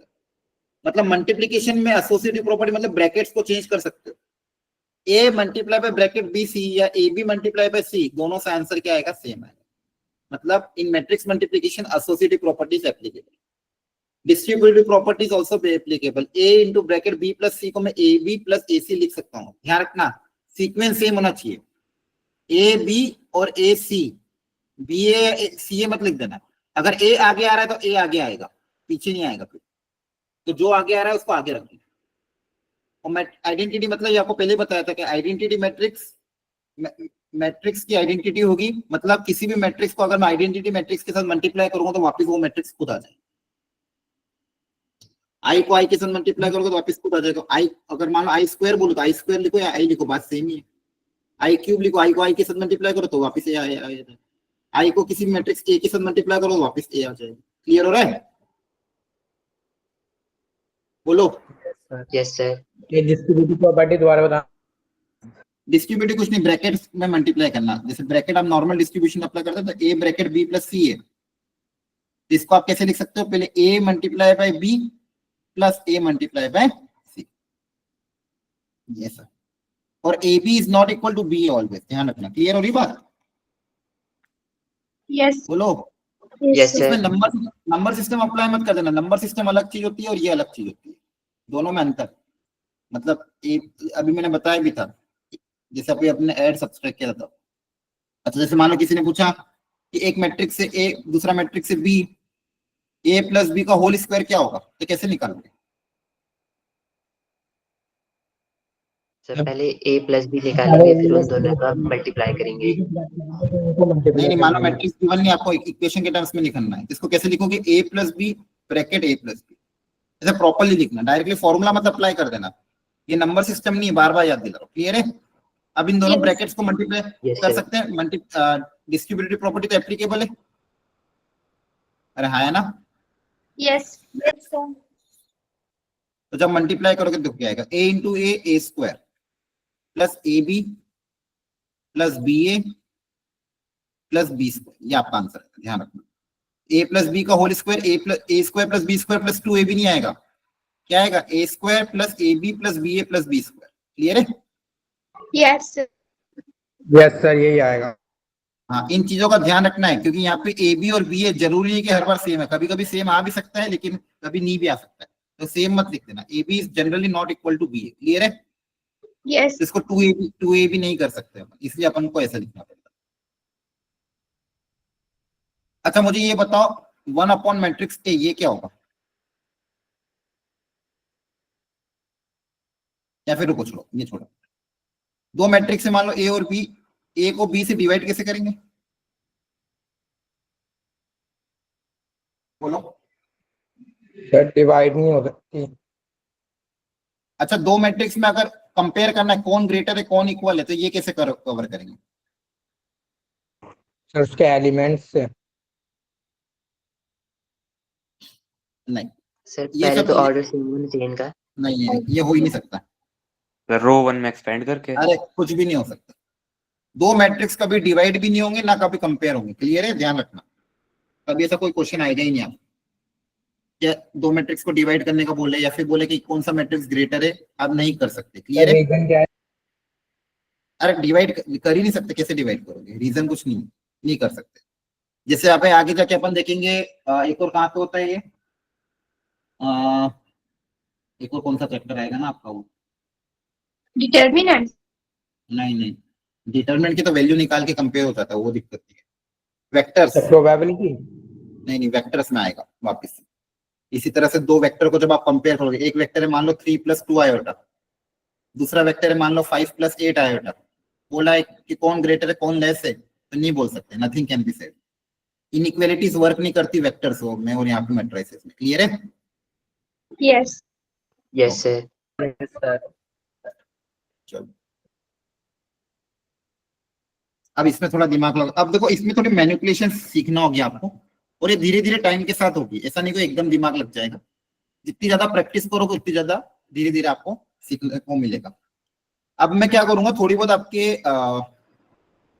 मतलब मल्टीप्लिकेशन में एसोसिएटिव प्रॉपर्टी मतलब ब्रैकेट्स को चेंज कर सकते हो। A multiply by bracket B C या A B multiply by C, दोनों से आंसर क्या आएगा, सेम आएगा। मतलब in matrix multiplication associative properties applicable. Distributive properties also applicable. A into bracket B plus C को मैं ए बी प्लस ए सी लिख सकता हूँ। ध्यान रखना सीक्वेंस सेम होना चाहिए, ए बी और ए सी, बी ए सी ए मत लिख देना। अगर ए आगे आ रहा है तो ए आगे आएगा, पीछे नहीं आएगा फिर। तो जो आगे आ रहा है उसको आगे रखना। और आइडेंटिटी मतलब ये आपको पहले बताया था कि आइडेंटिटी मैट्रिक्स की आइडेंटिटी होगी, मतलब किसी भी मैट्रिक्स को अगर मैं आइडेंटिटी मैट्रिक्स के साथ मल्टीप्लाई करूंगा तो वापस वो मैट्रिक्स खुद आ जाएगा। आई को आई के साथ मल्टीप्लाई करोगे तो वापस खुद आ जाएगा। आई अगर मान लो आई स्क्वायर बोलो तो आई स्क्वायर लिखो या आई लिखो, बात सेम ही है। आई क्यूब लिखो, आई को आई के साथ मल्टीप्लाई करो तो वापस ए आएगा। आई को किसी मैट्रिक्स ए के साथ मल्टीप्लाई करो तो वापस ए आ जाएगा। क्लियर हो रहा है, बोलो। Yes sir. ये डिस्ट्रीब्यूटिव प्रॉपर्टी दोबारा बता। डिस्ट्रीब्यूटिव कुछ नहीं, ब्रैकेट्स में मल्टीप्लाई करना। जैसे ब्रैकेट आप नॉर्मल डिस्ट्रीब्यूशन अप्लाई करते हैं तो A bracket B plus C है, इसको आप कैसे लिख सकते हो, पहले A multiply by B plus A multiply by C, ये सर। और A B is not equal to B always, ध्यान रखना। क्लियर हो रही बात, Yes. बोलो। यस इसमें सर। नंबर सिस्टम अप्लाई मत कर देना। नंबर सिस्टम अलग चीज होती है और ये अलग चीज होती है, दोनों में अंतर। मतलब अभी मैंने बताया भी था, जैसे अभी अपने ऐड सब्सट्रैक्ट किया था। अच्छा जैसे मान लो किसी ने पूछा कि एक मैट्रिक्स से ए दूसरा मैट्रिक्स से बी, ए प्लस बी का होल स्क्वायर क्या होगा, तो कैसे निकालोगे? सर पहले ए प्लस बी निकालेंगे, फिर उन दोनों का मल्टीप्लाई करेंगे। नहीं, मान लो मैट्रिक्स गिवन नहीं, आपको इक्वेशन के टर्म्स में लिखना है। इसको कैसे लिखोगे, ए प्लस बी ब्रैकेट ए प्लस बी, ऐसे प्रॉपर्ली लिखना, डायरेक्टली फॉर्मूला मत अप्लाई कर देना। ये नंबर सिस्टम नहीं है, बार बार याद दिला रहा हूं। क्लियर है? अब इन दोनों ब्रैकेट्स को मल्टीप्लाई कर सकते हैं। डिस्ट्रीब्यूटिव प्रॉपर्टी तो एप्लीकेबल है, अरे हाँ है ना? Yes. तो जब मल्टीप्लाई करोगे तो क्या आएगा, a into a square plus a b plus b a plus b square, ये आपका आंसर है। ध्यान रखना, ए प्लस बी का whole square, a square plus b square plus 2ab नहीं आएगा, क्या आएगा, a square plus a b plus b a plus b square. Clear है? Yes. यस सर, यही आएगा। हाँ, इन चीजों का ध्यान रखना है, क्योंकि यहाँ पे ए बी और बी ए जरूरी है कि हर बार सेम है। कभी कभी सेम आ भी सकता है लेकिन कभी नहीं भी आ सकता है, तो सेम मत लिख देना। A B is generally not equal to B A. Clear है? Yes. इसको 2ab नहीं कर सकते अपन, इसलिए अपन को ऐसा लिखना पड़ेगा। अच्छा मुझे ये बताओ, 1 अपॉन मैट्रिक्स ए ये क्या होगा, या फिर रुको छोड़ो, ये छोड़ो। दो मैट्रिक्स से मान लो ए और बी, ए को बी से डिवाइड कैसे करेंगे, बोलो। सर डिवाइड नहीं हो सकती। अच्छा दो मैट्रिक्स में अगर कंपेयर करना है कौन ग्रेटर है कौन इक्वल है, तो ये कैसे कवर करेंगे? सर उसके एलिमेंट्स से। नहीं सर ये पहले सब तो ऑर्डर सेम होना चाहिए इनका। नहीं है, ये हो ही नहीं सकता। रो 1 में एक्सपेंड करके। अरे कुछ भी नहीं हो सकता। दो मैट्रिक्स कभी डिवाइड भी नहीं होंगे ना कभी कंपेयर होंगे। क्लियर है? ध्यान रखना, कभी ऐसा कोई क्वेश्चन आएगा ही नहीं आपको। क्या दो मैट्रिक्स को डिवाइड करने का बोले या फिर बोले कि कौन सा मैट्रिक्स ग्रेटर है, आप नहीं कर सकते। क्लियर है? रीजन क्या है? अरे डिवाइड कर ही नहीं सकते, कैसे डिवाइड करोगे? रीजन कुछ नहीं कर सकते। जैसे आप आगे जाके अपन देखेंगे एक और कहाँ पे होता है ये, एक और कौन सा चैप्टर आएगा ना आपका, वो डिटर्मिनेंट। नहीं डिटरमिनेंट की तो वैल्यू निकाल के कंपेयर हो जाता है, वो दिक्कत नहीं है। Vectors, probability. नहीं वेक्टर्स में आएगा वापस। इसी तरह से दो वेक्टर को जब आप कंपेयर करोगे, एक वेक्टर है मान लो 3 + 2 आयोटा, दूसरा वेक्टर है मान लो 5 + 8 आयोटा, बोला है कि कौन ग्रेटर है कौन लेस है, तो नहीं बोल सकते, nothing can be said. Inequalities work नहीं करती वेक्टर्स में और यहाँ पे मैट्रिसेस में। क्लियर है? Yes. Yes sir. Yes, sir. चलो अब इसमें थोड़ा दिमाग लगा। अब देखो इसमें थोड़ी मैनिपुलेशन सीखना होगी आपको, और ये धीरे धीरे टाइम के साथ होगी, ऐसा नहीं कि एकदम दिमाग लग जाएगा। जितनी ज्यादा प्रैक्टिस करोगे उतनी ज्यादा धीरे धीरे आपको सीखने को मिलेगा। अब मैं क्या करूंगा, थोड़ी बहुत आपके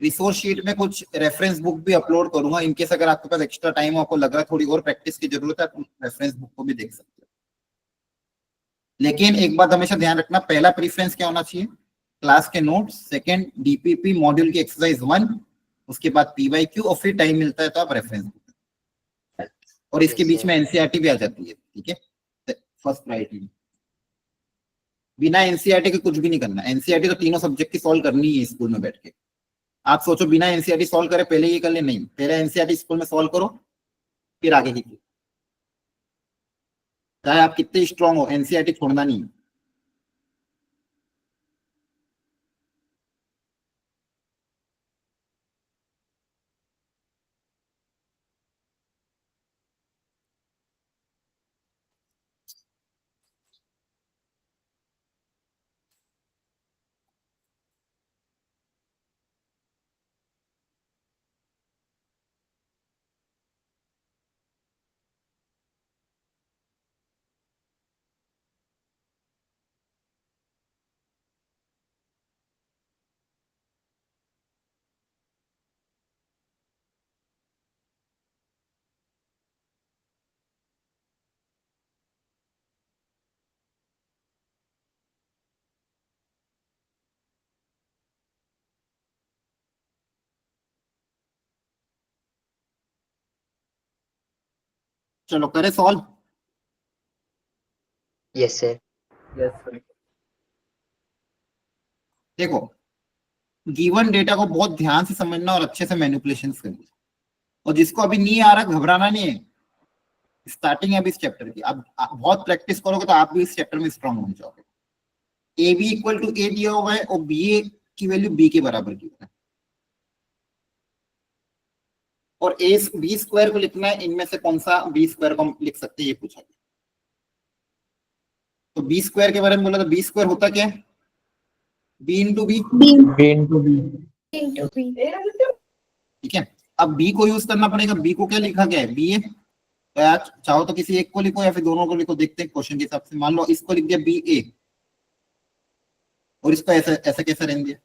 रिसोर्स शीट में कुछ रेफरेंस बुक भी अपलोड करूंगा, इनकेस अगर आपके पास एक्स्ट्रा टाइम आपको लग रहा है थोड़ी और प्रैक्टिस की जरूरत है, आप रेफरेंस बुक को भी देख सकते हो। लेकिन एक बात हमेशा ध्यान रखना, पहला प्रेफरेंस क्या होना चाहिए, क्लास के नोट्स, सेकंड डीपीपी मॉड्यूल की एक्सरसाइज 1, उसके बाद पीवाईक्यू, और फिर टाइम मिलता है तो आप रेफरेंस बुक, और इसके बीच में एनसीईआरटी भी आ जाती है। ठीक है, फर्स्ट प्रायोरिटी। बिना एनसीईआरटी के कुछ भी नहीं करना। एनसीईआरटी तो तीनों सब्जेक्ट की सॉल्व करनी है स्कूल में बैठ के। आप सोचो बिना एनसीईआरटी सॉल्व करे पहले ये कर ले, नहीं, पहले एनसीईआरटी स्कूल में सॉल्व करो फिर आगे की, चाहे आप कितने स्ट्रांग हो, एनसीईआरटी छोड़ना नहीं है। चलो करें solve. Yes sir. Yes, sir. देखो गिवन डेटा को बहुत ध्यान से समझना और अच्छे से मैनिपुलेशन करना, और जिसको अभी नहीं आ रहा घबराना नहीं है, स्टार्टिंग है अभी इस चैप्टर की। आप बहुत प्रैक्टिस करोगे तो आप भी इस चैप्टर में स्ट्रांग बन जाओगे। ए बी इक्वल टू ए दिया हुआ है और बी ए की वैल्यू बी के बराबर की है, और ए बी स्क्वायर को लिखना है, इनमें से कौन सा बी स्क्वायर को हम लिख सकते हैं ये पूछा गया। तो बी स्क्वायर के बारे में बोला, तो बी स्क्वायर होता क्या है, B into B. B into B. into B. ठीक है, अब बी को यूज करना पड़ेगा। बी को क्या लिखा गया है, बी ए। तो यार चाहो तो किसी एक को लिखो या फिर दोनों को लिखो, देखते हैं क्वेश्चन के हिसाब से। मान लो इसको लिख दिया बी ए और इसको ऐसा ऐसा कैसा रहने दिया।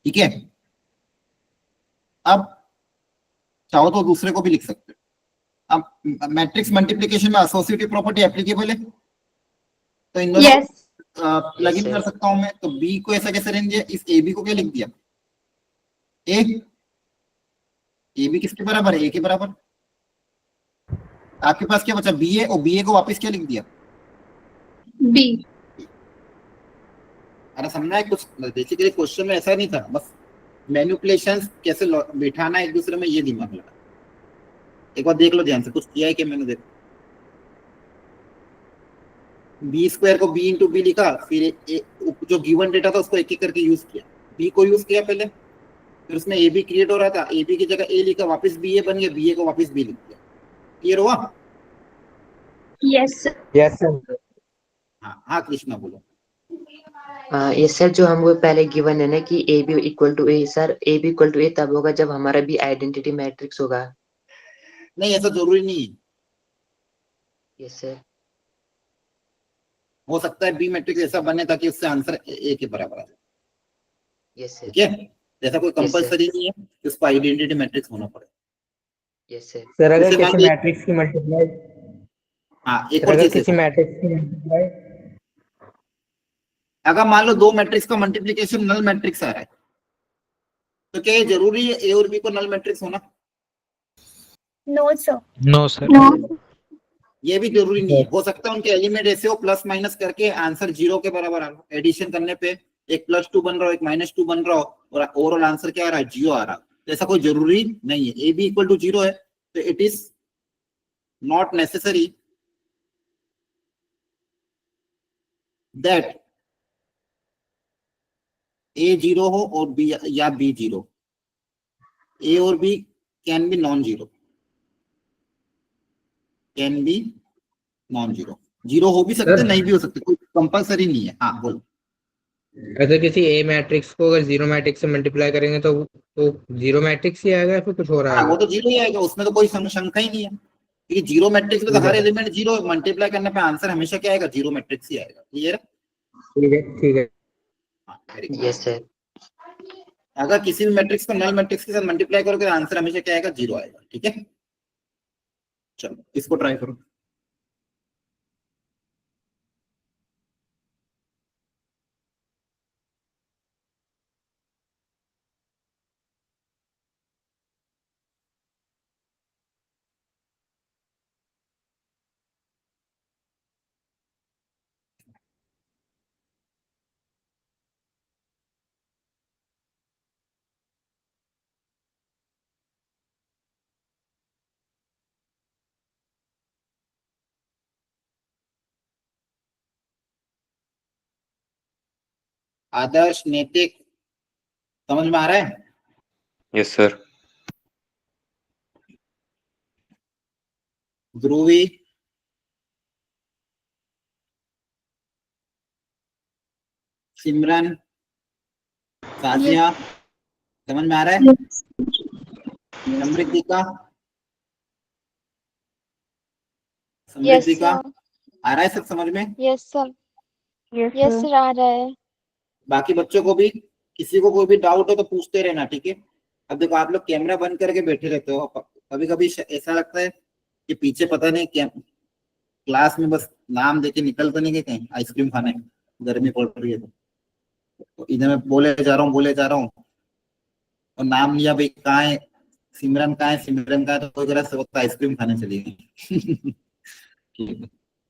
ठीक है, अब चाहो तो दूसरे को भी लिख सकते हो। अब मैट्रिक्स मल्टीप्लिकेशन में एसोसिएटिव प्रॉपर्टी एप्लीकेबल है, तो इन दोनों यस। प्लग इन कर सकता हूं मैं। तो बी को ऐसा कैसे रहने दिया, इस ए बी को क्या लिख दिया, ए बी किसके बराबर है, ए के बराबर। आपके पास क्या बचा, बी ए, और बी ए को वापस क्या लिख दिया, बी। अरे समझना है कुछ, बेसिकली क्वेश्चन में ऐसा नहीं था, बस मैनिपुलेशंस कैसे बिठाना एक दूसरे में, ये दिमाग लगा। एक बार देख लो ध्यान से, कुछ किया है कि मैंने, देखो बी स्क्वायर को बी इंटू बी लिखा, फिर जो गिवन डेटा था उसको एक एक करके यूज किया। बी को यूज किया पहले, फिर उसमें ए बी क्रिएट हो रहा था, ए बी की जगह ए लिखा, वापस बी ए बन गया, बी ए को वापस बी लिख दिया। क्लियर हुआ? यस। Yes sir. हाँ हाँ कृष्णा बोलो। ये सर जो हमको पहले गिवन है ना कि a B equal to a, sir a B equal to a तब होगा जब हमारा भी आइडेंटिटी मैट्रिक्स होगा। नहीं ऐसा जरूरी नहीं है, यस सर। हो सकता है बी मैट्रिक्स ऐसा बने ताकि उससे आंसर ए के बराबर आ जाए। Yes sir. ठीक है, ऐसा कोई कंपलसरी नहीं है कि उसको आइडेंटिटी मैट्रिक्स होना पड़े। Yes sir. सर अगर जैसे मान किसी लीजिए- मैट्रिक्स की मल्टीप्लाई हाँ, एक सर और अगर चीज किसी देखो, मैट्रिक्स की मल्टीप्लाई अगर मान लो दो मैट्रिक्स का मल्टीप्लीकेशन नल मैट्रिक्स आ रहा है, तो क्या ये जरूरी है ए और बी को नल मैट्रिक्स होना? No, sir. No sir. ये भी जरूरी नहीं है, हो सकता है उनके एलिमेंट ऐसे हो प्लस माइनस करके आंसर 0 के बराबर आ रहा हो, एडिशन करने पे एक +2 बन रहा हो, एक -2 बन रहा हो, और ओवरऑल आंसर क्या आ रहा है, 0 आ रहा है। तो ऐसा कोई जरूरी नहीं है, ए बी इक्वल टू 0 है तो it is not necessary that a 0 हो और बी या बी 0। ए और b can be non zero, can be non zero, zero हो भी सकते, नहीं भी हो सकते, कोई कंपलसरी नहीं है। हाँ बोलो। अगर किसी ए मैट्रिक्स को अगर जीरो मैट्रिक्स से मल्टीप्लाई करेंगे तो जीरो मैट्रिक्स ही आएगा या फिर कुछ हो रहा हाँ, है? वो तो जीरो ही आएगा, उसमें तो कोई शंका ही नहीं है, क्योंकि जीरो मैट्रिक्स में तो हर एलिमेंट जीरो, मल्टीप्लाई करने पे आंसर हमेशा क्या आएगा, जीरो मैट्रिक्स ही आएगा। क्लियर? ठीक है ठीक है। Yes sir. अगर किसी भी मैट्रिक्स को नल मैट्रिक्स के साथ मल्टीप्लाई करोगे आंसर हमेशा क्या आएगा, जीरो आएगा। ठीक है, चलो इसको ट्राई करो। आदर्श, नैतिक, समझ में आ रहा है? Yes sir. ध्रुवी, सिमरन, साजिया, समझ में आ रहा है? समृद्धिका, समृद्धिका, आ रहा है सब समझ में? Yes sir. यस सर आ रहा है। बाकी बच्चों को भी, किसी को कोई भी डाउट हो तो पूछते रहना, ठीक है? अब देखो आप लोग कैमरा बंद करके बैठे रहते हो, कभी कभी ऐसा लगता है कि पीछे पता नहीं क्या क्लास में बस नाम देके निकल तो नहीं गए कहीं आइसक्रीम खाने, गर्मी पड़ रही है तो इधर मैं बोले जा रहा हूँ और नाम लिया, भाई कहाँ है सिमरन, कहाँ है सिमरन, कहाँ है, तो कोई तरह से वक्त आइसक्रीम खाने चली गई।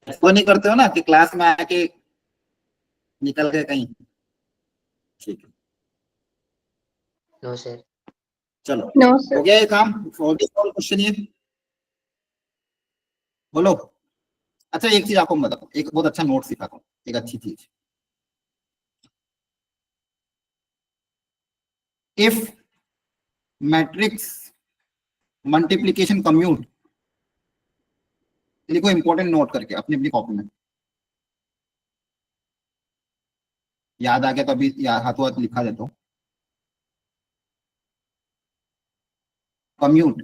ऐसा नहीं करते हो ना कि क्लास में आके निकल गए कहीं? ठीक है, नो सर। चलो नो हो सर। गया ये काम। क्वेश्चन ये बोलो। अच्छा एक चीज आपको मैं बताता हूँ, एक बहुत अच्छा नोट सिखाता हूँ, एक अच्छी चीज। इफ मैट्रिक्स मल्टीप्लीकेशन कम्यूट, लिखो इंपॉर्टेंट नोट करके अपनी अपनी कॉपी में, याद आ गया तो अभी हाथों हाथ लिखा देता हूँ। कम्यूट,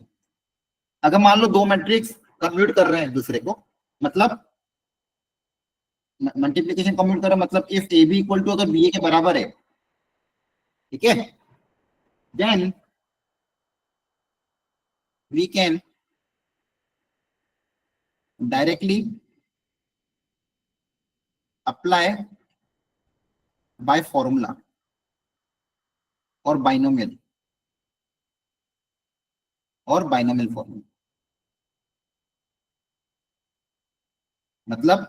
अगर मान लो दो मैट्रिक्स कम्यूट कर रहे हैं एक दूसरे को, मतलब मल्टीप्लीकेशन कम्यूट कर रहे हैं, मतलब if A B equal to अगर बी ए के बराबर है, ठीक है, then we can directly apply by formula और बाइनोमियल फॉर्मूला। मतलब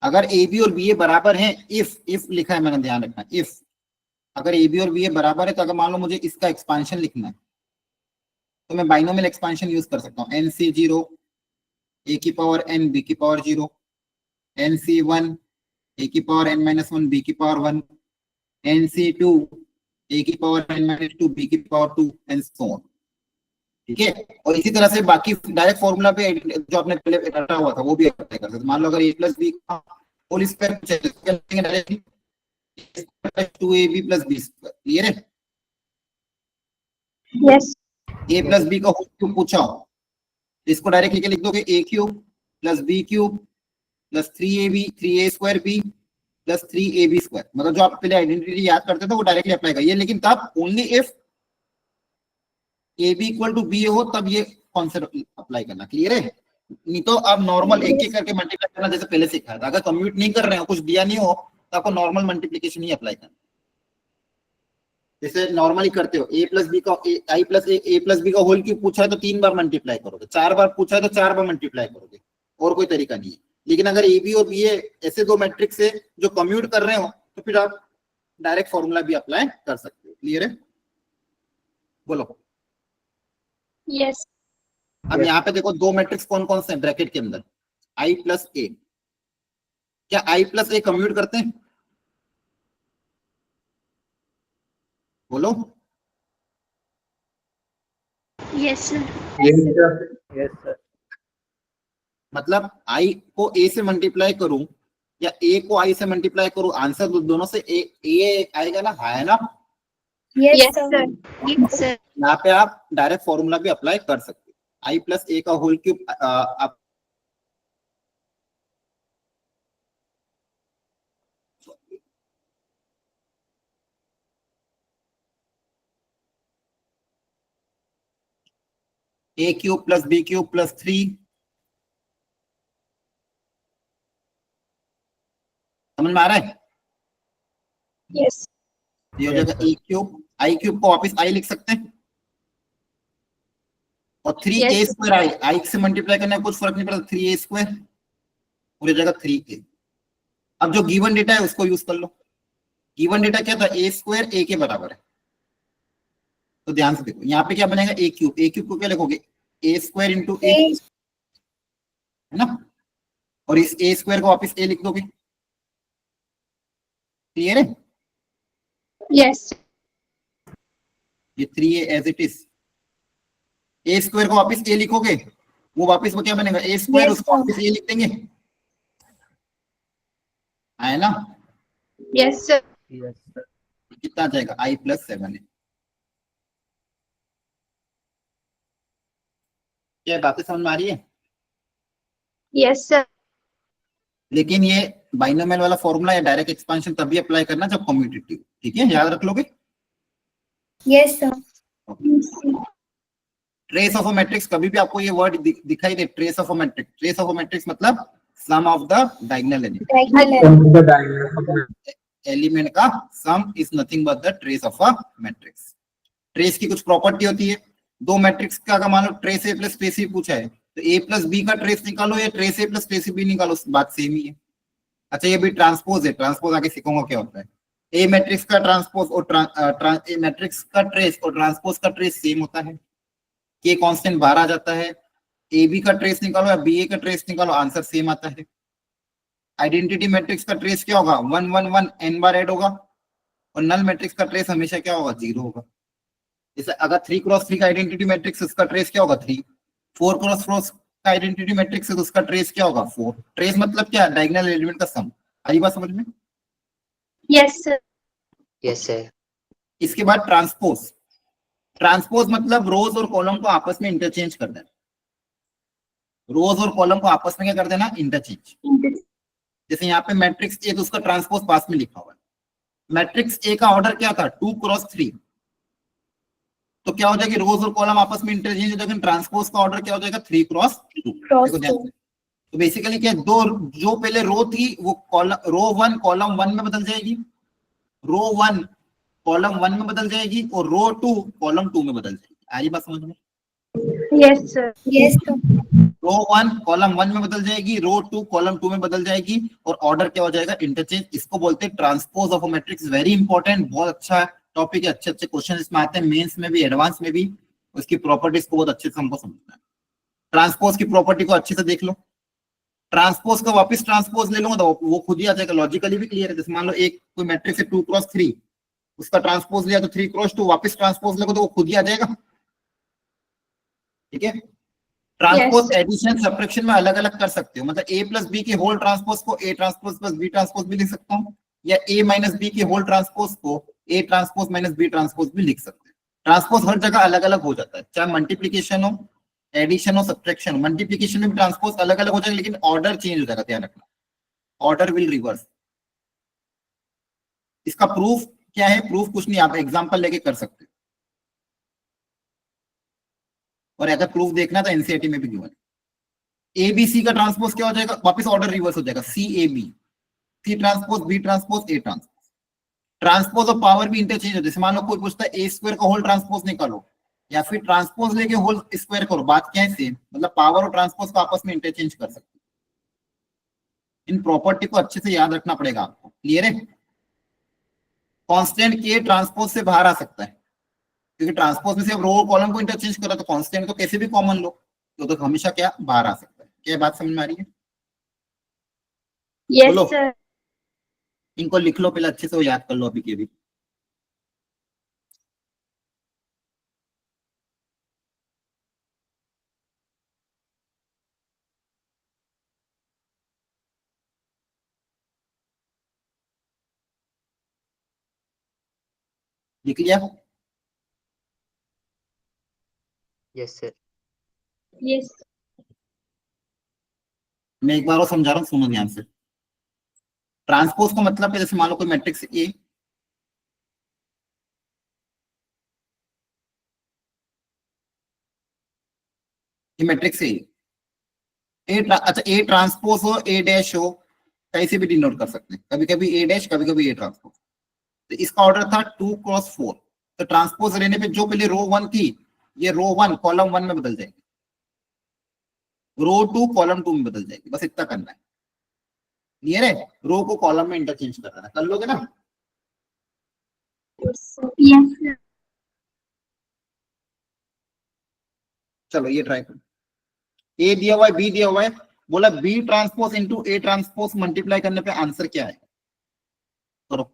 अगर ए बी और बी ए बराबर हैं, इफ लिखा है मैंने, ध्यान रखना, इफ अगर ए बी और बी ए बराबर है, तो अगर मान लो मुझे इसका एक्सपांशन लिखना है तो मैं बाइनोमियल एक्सपांशन यूज कर सकता हूँ। एन सी 0 ए की पावर एन बी की पावर 0, एन सी 1 ए की पावर n माइनस 1 बी की पावर 1, एन सी 2 ए की पावर n माइनस 2 बी की पावर 2 एंड सो ऑन। ठीक है, और इसी तरह से बाकी डायरेक्ट फॉर्मूला पे जो आपने पहले रटा हुआ था वो भी अप्लाई कर सकते। मान लो अगर ए प्लस बी का whole square directly 2ab plus b square, clear है? यस। ए प्लस बी का होल क्यूब पूछा हो, इसको डायरेक्ट लिख के लिख दोगे a cube plus B cube plus 3ab 3a square b plus 3ab square. मतलब जो आप पहले आइडेंटिटी याद करते थे वो डायरेक्टली अप्लाई करिए, लेकिन तब only if A B equal to B हो तब ये कॉन्सेप्ट अप्लाई करना, क्लियर है? नहीं तो आप नॉर्मल एक एक करके मल्टीप्लाई करना जैसे पहले सिखाया था। अगर कम्यूट नहीं कर रहे हो, कुछ दिया नहीं हो, तो आपको नॉर्मल मल्टीप्लीकेशन ही अप्लाई करना, जैसे नॉर्मली करते हो। ए प्लस बी का आई प्लस ए प्लस बी का होल क्यूब पूछा है तो 3 बार मल्टीप्लाई करोगे, 4 बार पूछा है तो 4 बार मल्टीप्लाई करोगे, और कोई तरीका नहीं है। लेकिन अगर ए बी और बी ए ऐसे दो मैट्रिक्स है जो कम्यूट कर रहे हो तो फिर आप डायरेक्ट फॉर्मूला भी अप्लाई कर सकते हो, क्लियर है? बोलो। Yes. अब यहाँ पे देखो दो मैट्रिक्स कौन कौन से हैं ब्रैकेट के अंदर, आई प्लस ए। क्या आई प्लस ए कम्यूट करते हैं? बोलो। Yes, sir. Yes, sir. मतलब आई को ए से मल्टीप्लाई करूं या ए को आई से मल्टीप्लाई करूं, आंसर दोनों से ए आएगा ना, है ना? Yes, Yes, sir. sir. Yes, sir. यहाँ पे आप डायरेक्ट फॉर्मूला भी अप्लाई कर सकते हो। आई प्लस ए का होल क्यूब आप ए cube plus B cube plus 3, समझ में आ रहा है? Yes. ये हो जाएगा ए क्यूब, आई क्यूब को वापस आई लिख सकते हैं, और 3 ए स्क्वायर आई से मल्टीप्लाई करने का कुछ फर्क नहीं पड़ता, 3 ए स्क्वायर और ये जाएगा 3 ए। अब जो गिवन डेटा है उसको यूज कर लो। गिवन डेटा क्या था? ए स्क्वायर ए के बराबर है, तो ध्यान से देखो यहाँ पे क्या बनेगा, ए क्यूब। ए क्यूब को क्या लिखोगे? ए स्क्वायर इंटू ए, है ना? और इस ए स्क्वायर को वापस ए लिख दोगे, क्लियर है? Yes. ये 3 a as it is. A square को वापस ए लिखोगे, वो वापस वो क्या बनेगा? ए स्क्वायर, Yes, उसको sir. वापस ए लिख देंगे, है ना? Yes, sir. Yes, sir. कितना आ जाएगा? आई प्लस 7 है। क्या बातें समझ में आ रही है? Yes, sir. लेकिन ये बाइनोमियल वाला फॉर्मूला या डायरेक्ट एक्सपेंशन तभी अप्लाई करना जब कम्यूटेटिव, ठीक है? याद रख लोगे। Yes, sir. Trace of a matrix, कभी भी आपको ये वर्ड दिखाई दे, trace of a matrix, trace of a matrix मतलब sum of the diagonal element का sum is nothing but the trace of a matrix. Trace की कुछ प्रॉपर्टी होती है। दो मैट्रिक्स का अगर मान लो ट्रेस ए प्लस ट्रेस बी पूछा है तो ए प्लस बी का ट्रेस निकालो या ट्रेस ए प्लस ट्रेस बी निकालो, बात सेम ही है। अच्छा ये भी ट्रांसपोज है, ट्रांसपोज आगे सीखूंगा क्या होता है। ए मैट्रिक्स का ट्रांसपोज और ए मैट्रिक्स का ट्रेस और ट्रांसपोज का ट्रेस सेम होता है। के कांस्टेंट बाहर आ जाता है, ए बी का ट्रेस निकालो या बी ए का ट्रेस निकालो, आंसर सेम आता है। आइडेंटिटी मैट्रिक्स का ट्रेस क्या होगा? 1 1 1 n बार ऐड होगा, और नल मैट्रिक्स का ट्रेस हमेशा क्या होगा? 0 होगा। जैसे अगर 3 क्रॉस 3 का आइडेंटिटी मैट्रिक्स है उसका ट्रेस क्या होगा? 3। 4 क्रॉस 4 का आइडेंटिटी मैट्रिक्स है तो उसका ट्रेस क्या होगा? 4। ट्रेस मतलब क्या? डायगोनल एलिमेंट का सम। आई बात समझ में? Yes, sir. Yes sir. इसके बाद ट्रांसपोज। ट्रांसपोज मतलब रोज और कॉलम को आपस में इंटरचेंज कर देना। रोज और कॉलम को आपस में क्या कर देना? इंटरचेंज। जैसे यहाँ पे मैट्रिक्स ए तो उसका ट्रांसपोज पास में लिखा हुआ है। मैट्रिक्स ए का ऑर्डर क्या था? 2 क्रॉस 3, तो क्या हो जाएगी? रोज और कॉलम आपस में इंटरचेंज हो जाएगा। ट्रांसपोज का ऑर्डर क्या हो जाएगा? 3 क्रॉस 2। तो बेसिकली क्या, दो जो पहले रो थी वो कॉलम रो 1 कॉलम 1 में बदल जाएगी, रो 1 कॉलम 1 में बदल जाएगी, और रो 2 कॉलम 2 में बदल जाएगी। आई बात समझ में? Yes, sir. Yes, sir. रो 1 कॉलम 1 में बदल जाएगी, रो 2 कॉलम 2 में बदल जाएगी, और ऑर्डर क्या हो जाएगा? इंटरचेंज। इसको बोलते हैं transpose of a matrix. Very important, बहुत अच्छा टॉपिक है, अच्छे अच्छे क्वेश्चन इसमें आते हैं, मेंस में भी एडवांस में भी। उसकी प्रॉपर्टीज को बहुत अच्छे से हमको समझना है। ट्रांसपोज की प्रॉपर्टी को अच्छे से देख लो। ट्रांसपोज का वापस ट्रांसपोज ले लूंगा तो वो खुद ही आ जाएगा, लॉजिकली भी क्लियर है। जैसे मान लो एक कोई मैट्रिक्स है 2 क्रॉस 3, उसका ट्रांसपोज लिया तो 3 क्रॉस 2, वापस ट्रांसपोज लगो तो वो खुद ही आ जाएगा, ठीक है? ट्रांसपोज एडिशन सब्ट्रैक्शन में अलग अलग कर सकते हो, मतलब ए प्लस बी के होल ट्रांसपोज को A transpose plus B transpose भी लिख सकता हूँ, या ए माइनस बी के होल ट्रांसपोज को A transpose minus B transpose भी लिख सकते हैं। ट्रांसपोज हर जगह अलग अलग हो जाता है, चाहे मल्टीप्लीकेशन हो, एडिशन हो, सब्ट्रैक्शन। मल्टीप्लीकेशन में भी ट्रांसपोज अलग अलग हो जाएगा, लेकिन ऑर्डर चेंज हो जाएगा, ध्यान रखना, ऑर्डर विल रिवर्स। इसका प्रूफ क्या है? प्रूफ कुछ नहीं, आप एग्जांपल लेके कर सकते हो। और अगर प्रूफ देखना तो एनसीईआरटी में भी गिवन है। एबीसी का ट्रांसपोज क्या हो जाएगा, वापस ऑर्डर रिवर्स हो जाएगा, C A B, C transpose B transpose A transpose. Transpose और पावर भी इंटरचेंज हो, जैसे मान लो कोई पूछता है ए स्क्वायर का होल ट्रांसपोज निकालो या फिर ट्रांसपोज लेके होल स्क्वायर करो, बात क्या है सेम, मतलब पावर और ट्रांसपोज को आपस में इंटरचेंज कर सकते हैं। इन प्रॉपर्टी को अच्छे से याद रखना पड़ेगा आपको, क्लियर है। कांस्टेंट के ट्रांसपोज से बाहर आ सकता है, क्योंकि ट्रांसपोज में से अब रो कॉलम को इंटरचेंज करा तो कांस्टेंट तो कैसे भी कॉमन लो, तो हमेशा क्या बाहर आ सकता है। क्या बात समझ में आ रही है? Yes, बोलो। sir. इनको लिख लो पहले अच्छे से, वो याद कर लो अभी के भी। लिख लिया? Yes sir. Yes. मैं एक बार और समझा रहा हूँ, सुनो ध्यान से। ट्रांसपोज का मतलब है, जैसे मान लो कोई मैट्रिक्स ए, ये मैट्रिक्स ए, अच्छा ए ट्रांसपोज हो, ए डैश हो, कैसे भी डिनोट कर सकते हैं, कभी कभी ए डैश, कभी कभी ए ट्रांसपोज। तो इसका ऑर्डर था 2 क्रॉस 4, तो ट्रांसपोज लेने पे जो पहले रो 1 थी, ये रो 1 कॉलम 1 में बदल जाएगी, रो 2 कॉलम 2 में बदल जाएगी, बस इतना करना है। क्लियर है? रो को कॉलम में इंटरचेंज करना है, कर लोगे ना? Yes, sir. चलो ये ट्राई करो। ए दिया हुआ है, बी दिया हुआ है, बोला B transpose into A transpose multiply करने पे आंसर क्या है, करो।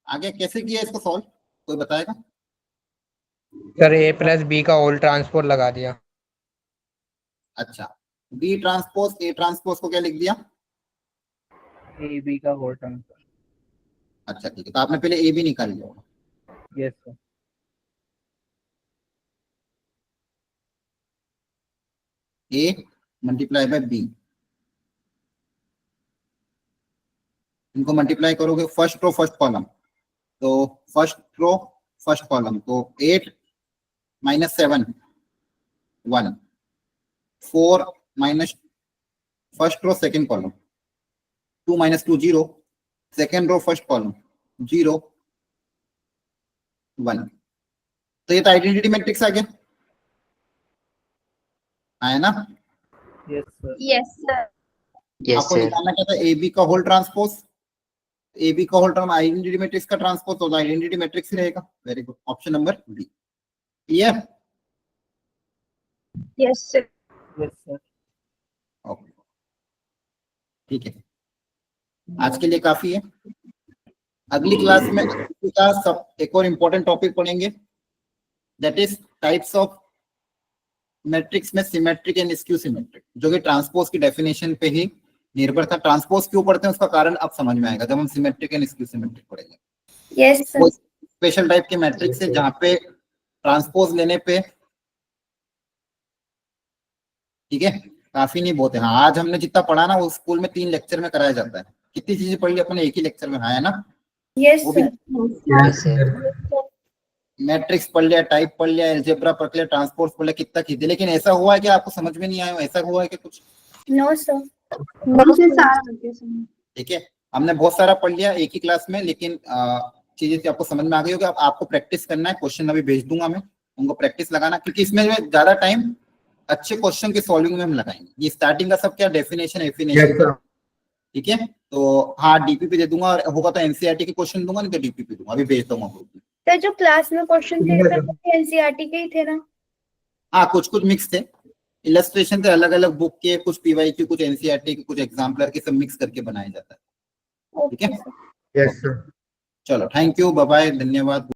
आगे कैसे किया इसको सॉल्व, कोई बताएगा? सर ए प्लस बी का होल ट्रांसपोज लगा दिया। अच्छा, बी ट्रांसपोज ए ट्रांसपोज को क्या लिख दिया? ए बी का होल ट्रांसपोज। अच्छा ठीक है, तो आपने पहले ए बी निकाल लिया होगा। Yes sir. A multiply by B, इनको मल्टीप्लाई करोगे फर्स्ट रो फर्स्ट कॉलम, तो फर्स्ट रो फर्स्ट कॉलम, तो 8 minus 7 1, 4 minus first row second column, 2 minus 2 0, second row first column 0 1। तो ये तो आइडेंटिटी मैट्रिक्स आ गया, आया ना? Yes sir. Yes, sir. Yes आपको सर। निकालना क्या था, ए बी का होल ट्रांसपोज, ए बी का होल ट्रांसपोज आइडेंटिटी मैट्रिक्स का ट्रांसपोज होता है, आइडेंटिटी मैट्रिक्स ही रहेगा। Very good, option number B. Clear? Yes, sir. Yes sir. Okay ठीक है, आज के लिए काफी है। अगली क्लास में का सब एक और इम्पोर्टेंट टॉपिक पढ़ेंगे, that is types of matrix में सिमेट्रिक एंड स्क्यू सिमेट्रिक, जो कि ट्रांसपोज की डेफिनेशन पे ही निर्भर था। ट्रांसपोज क्यों पढ़ते हैं उसका कारण अब समझ में आएगा जब हम सिमेट्रिक एंड स्क्यू सिमेट्रिक पढ़ेंगे। Yes, sir. वो स्पेशल टाइप के मैट्रिक्स है जहां पे ट्रांसपोज लेने पे, ठीक है, काफी नहीं बहुत है। हाँ, आज हमने जितना पढ़ा ना वो स्कूल में 3 लेक्चर में कराया जाता है। कितनी चीजें पढ़ ली अपने एक ही लेक्चर में, हाँ है ना? Yes, वो भी sir. Yes sir. मैट्रिक्स पढ़ लिया, टाइप पढ़ लिया, अलजेब्रा पढ़ लिया, ट्रांसपोज पढ़ लिया, कितना खींचे। लेकिन ऐसा हुआ है कि आपको समझ में नहीं आया, ऐसा हुआ है कि कुछ? No, sir. ठीक है, हमने बहुत सारा पढ़ लिया एक ही क्लास में, लेकिन चीजें आपको समझ में आ गई होगी। अब आपको प्रैक्टिस करना है, क्वेश्चन अभी भेज दूंगा मैं, उनको प्रैक्टिस लगाना, क्योंकि इसमें ज्यादा टाइम अच्छे क्वेश्चन के सॉल्विंग में हम लगाएंगे। ये स्टार्टिंग का सब क्या डेफिनेशन एफिनेशन ठीक है, तो हाँ डीपीपी दे दूंगा, और होगा तो एनसीईआरटी के क्वेश्चन दूंगा, नहीं तो डीपीपी दूंगा, अभी भेज दूंगा ग्रुप में। तो जो क्लास में क्वेश्चन थे सर वो एनसीईआरटी के ही थे ना? हाँ कुछ कुछ मिक्स थे, इलस्ट्रेशन थे अलग अलग बुक के, कुछ पीवाईक्यू, कुछ एनसीईआरटी के, कुछ एग्जाम्पलर के, सब मिक्स करके बनाया जाता है। ठीक ओके है, सर। Yes sir. चलो थैंक यू, बाय बाय, धन्यवाद।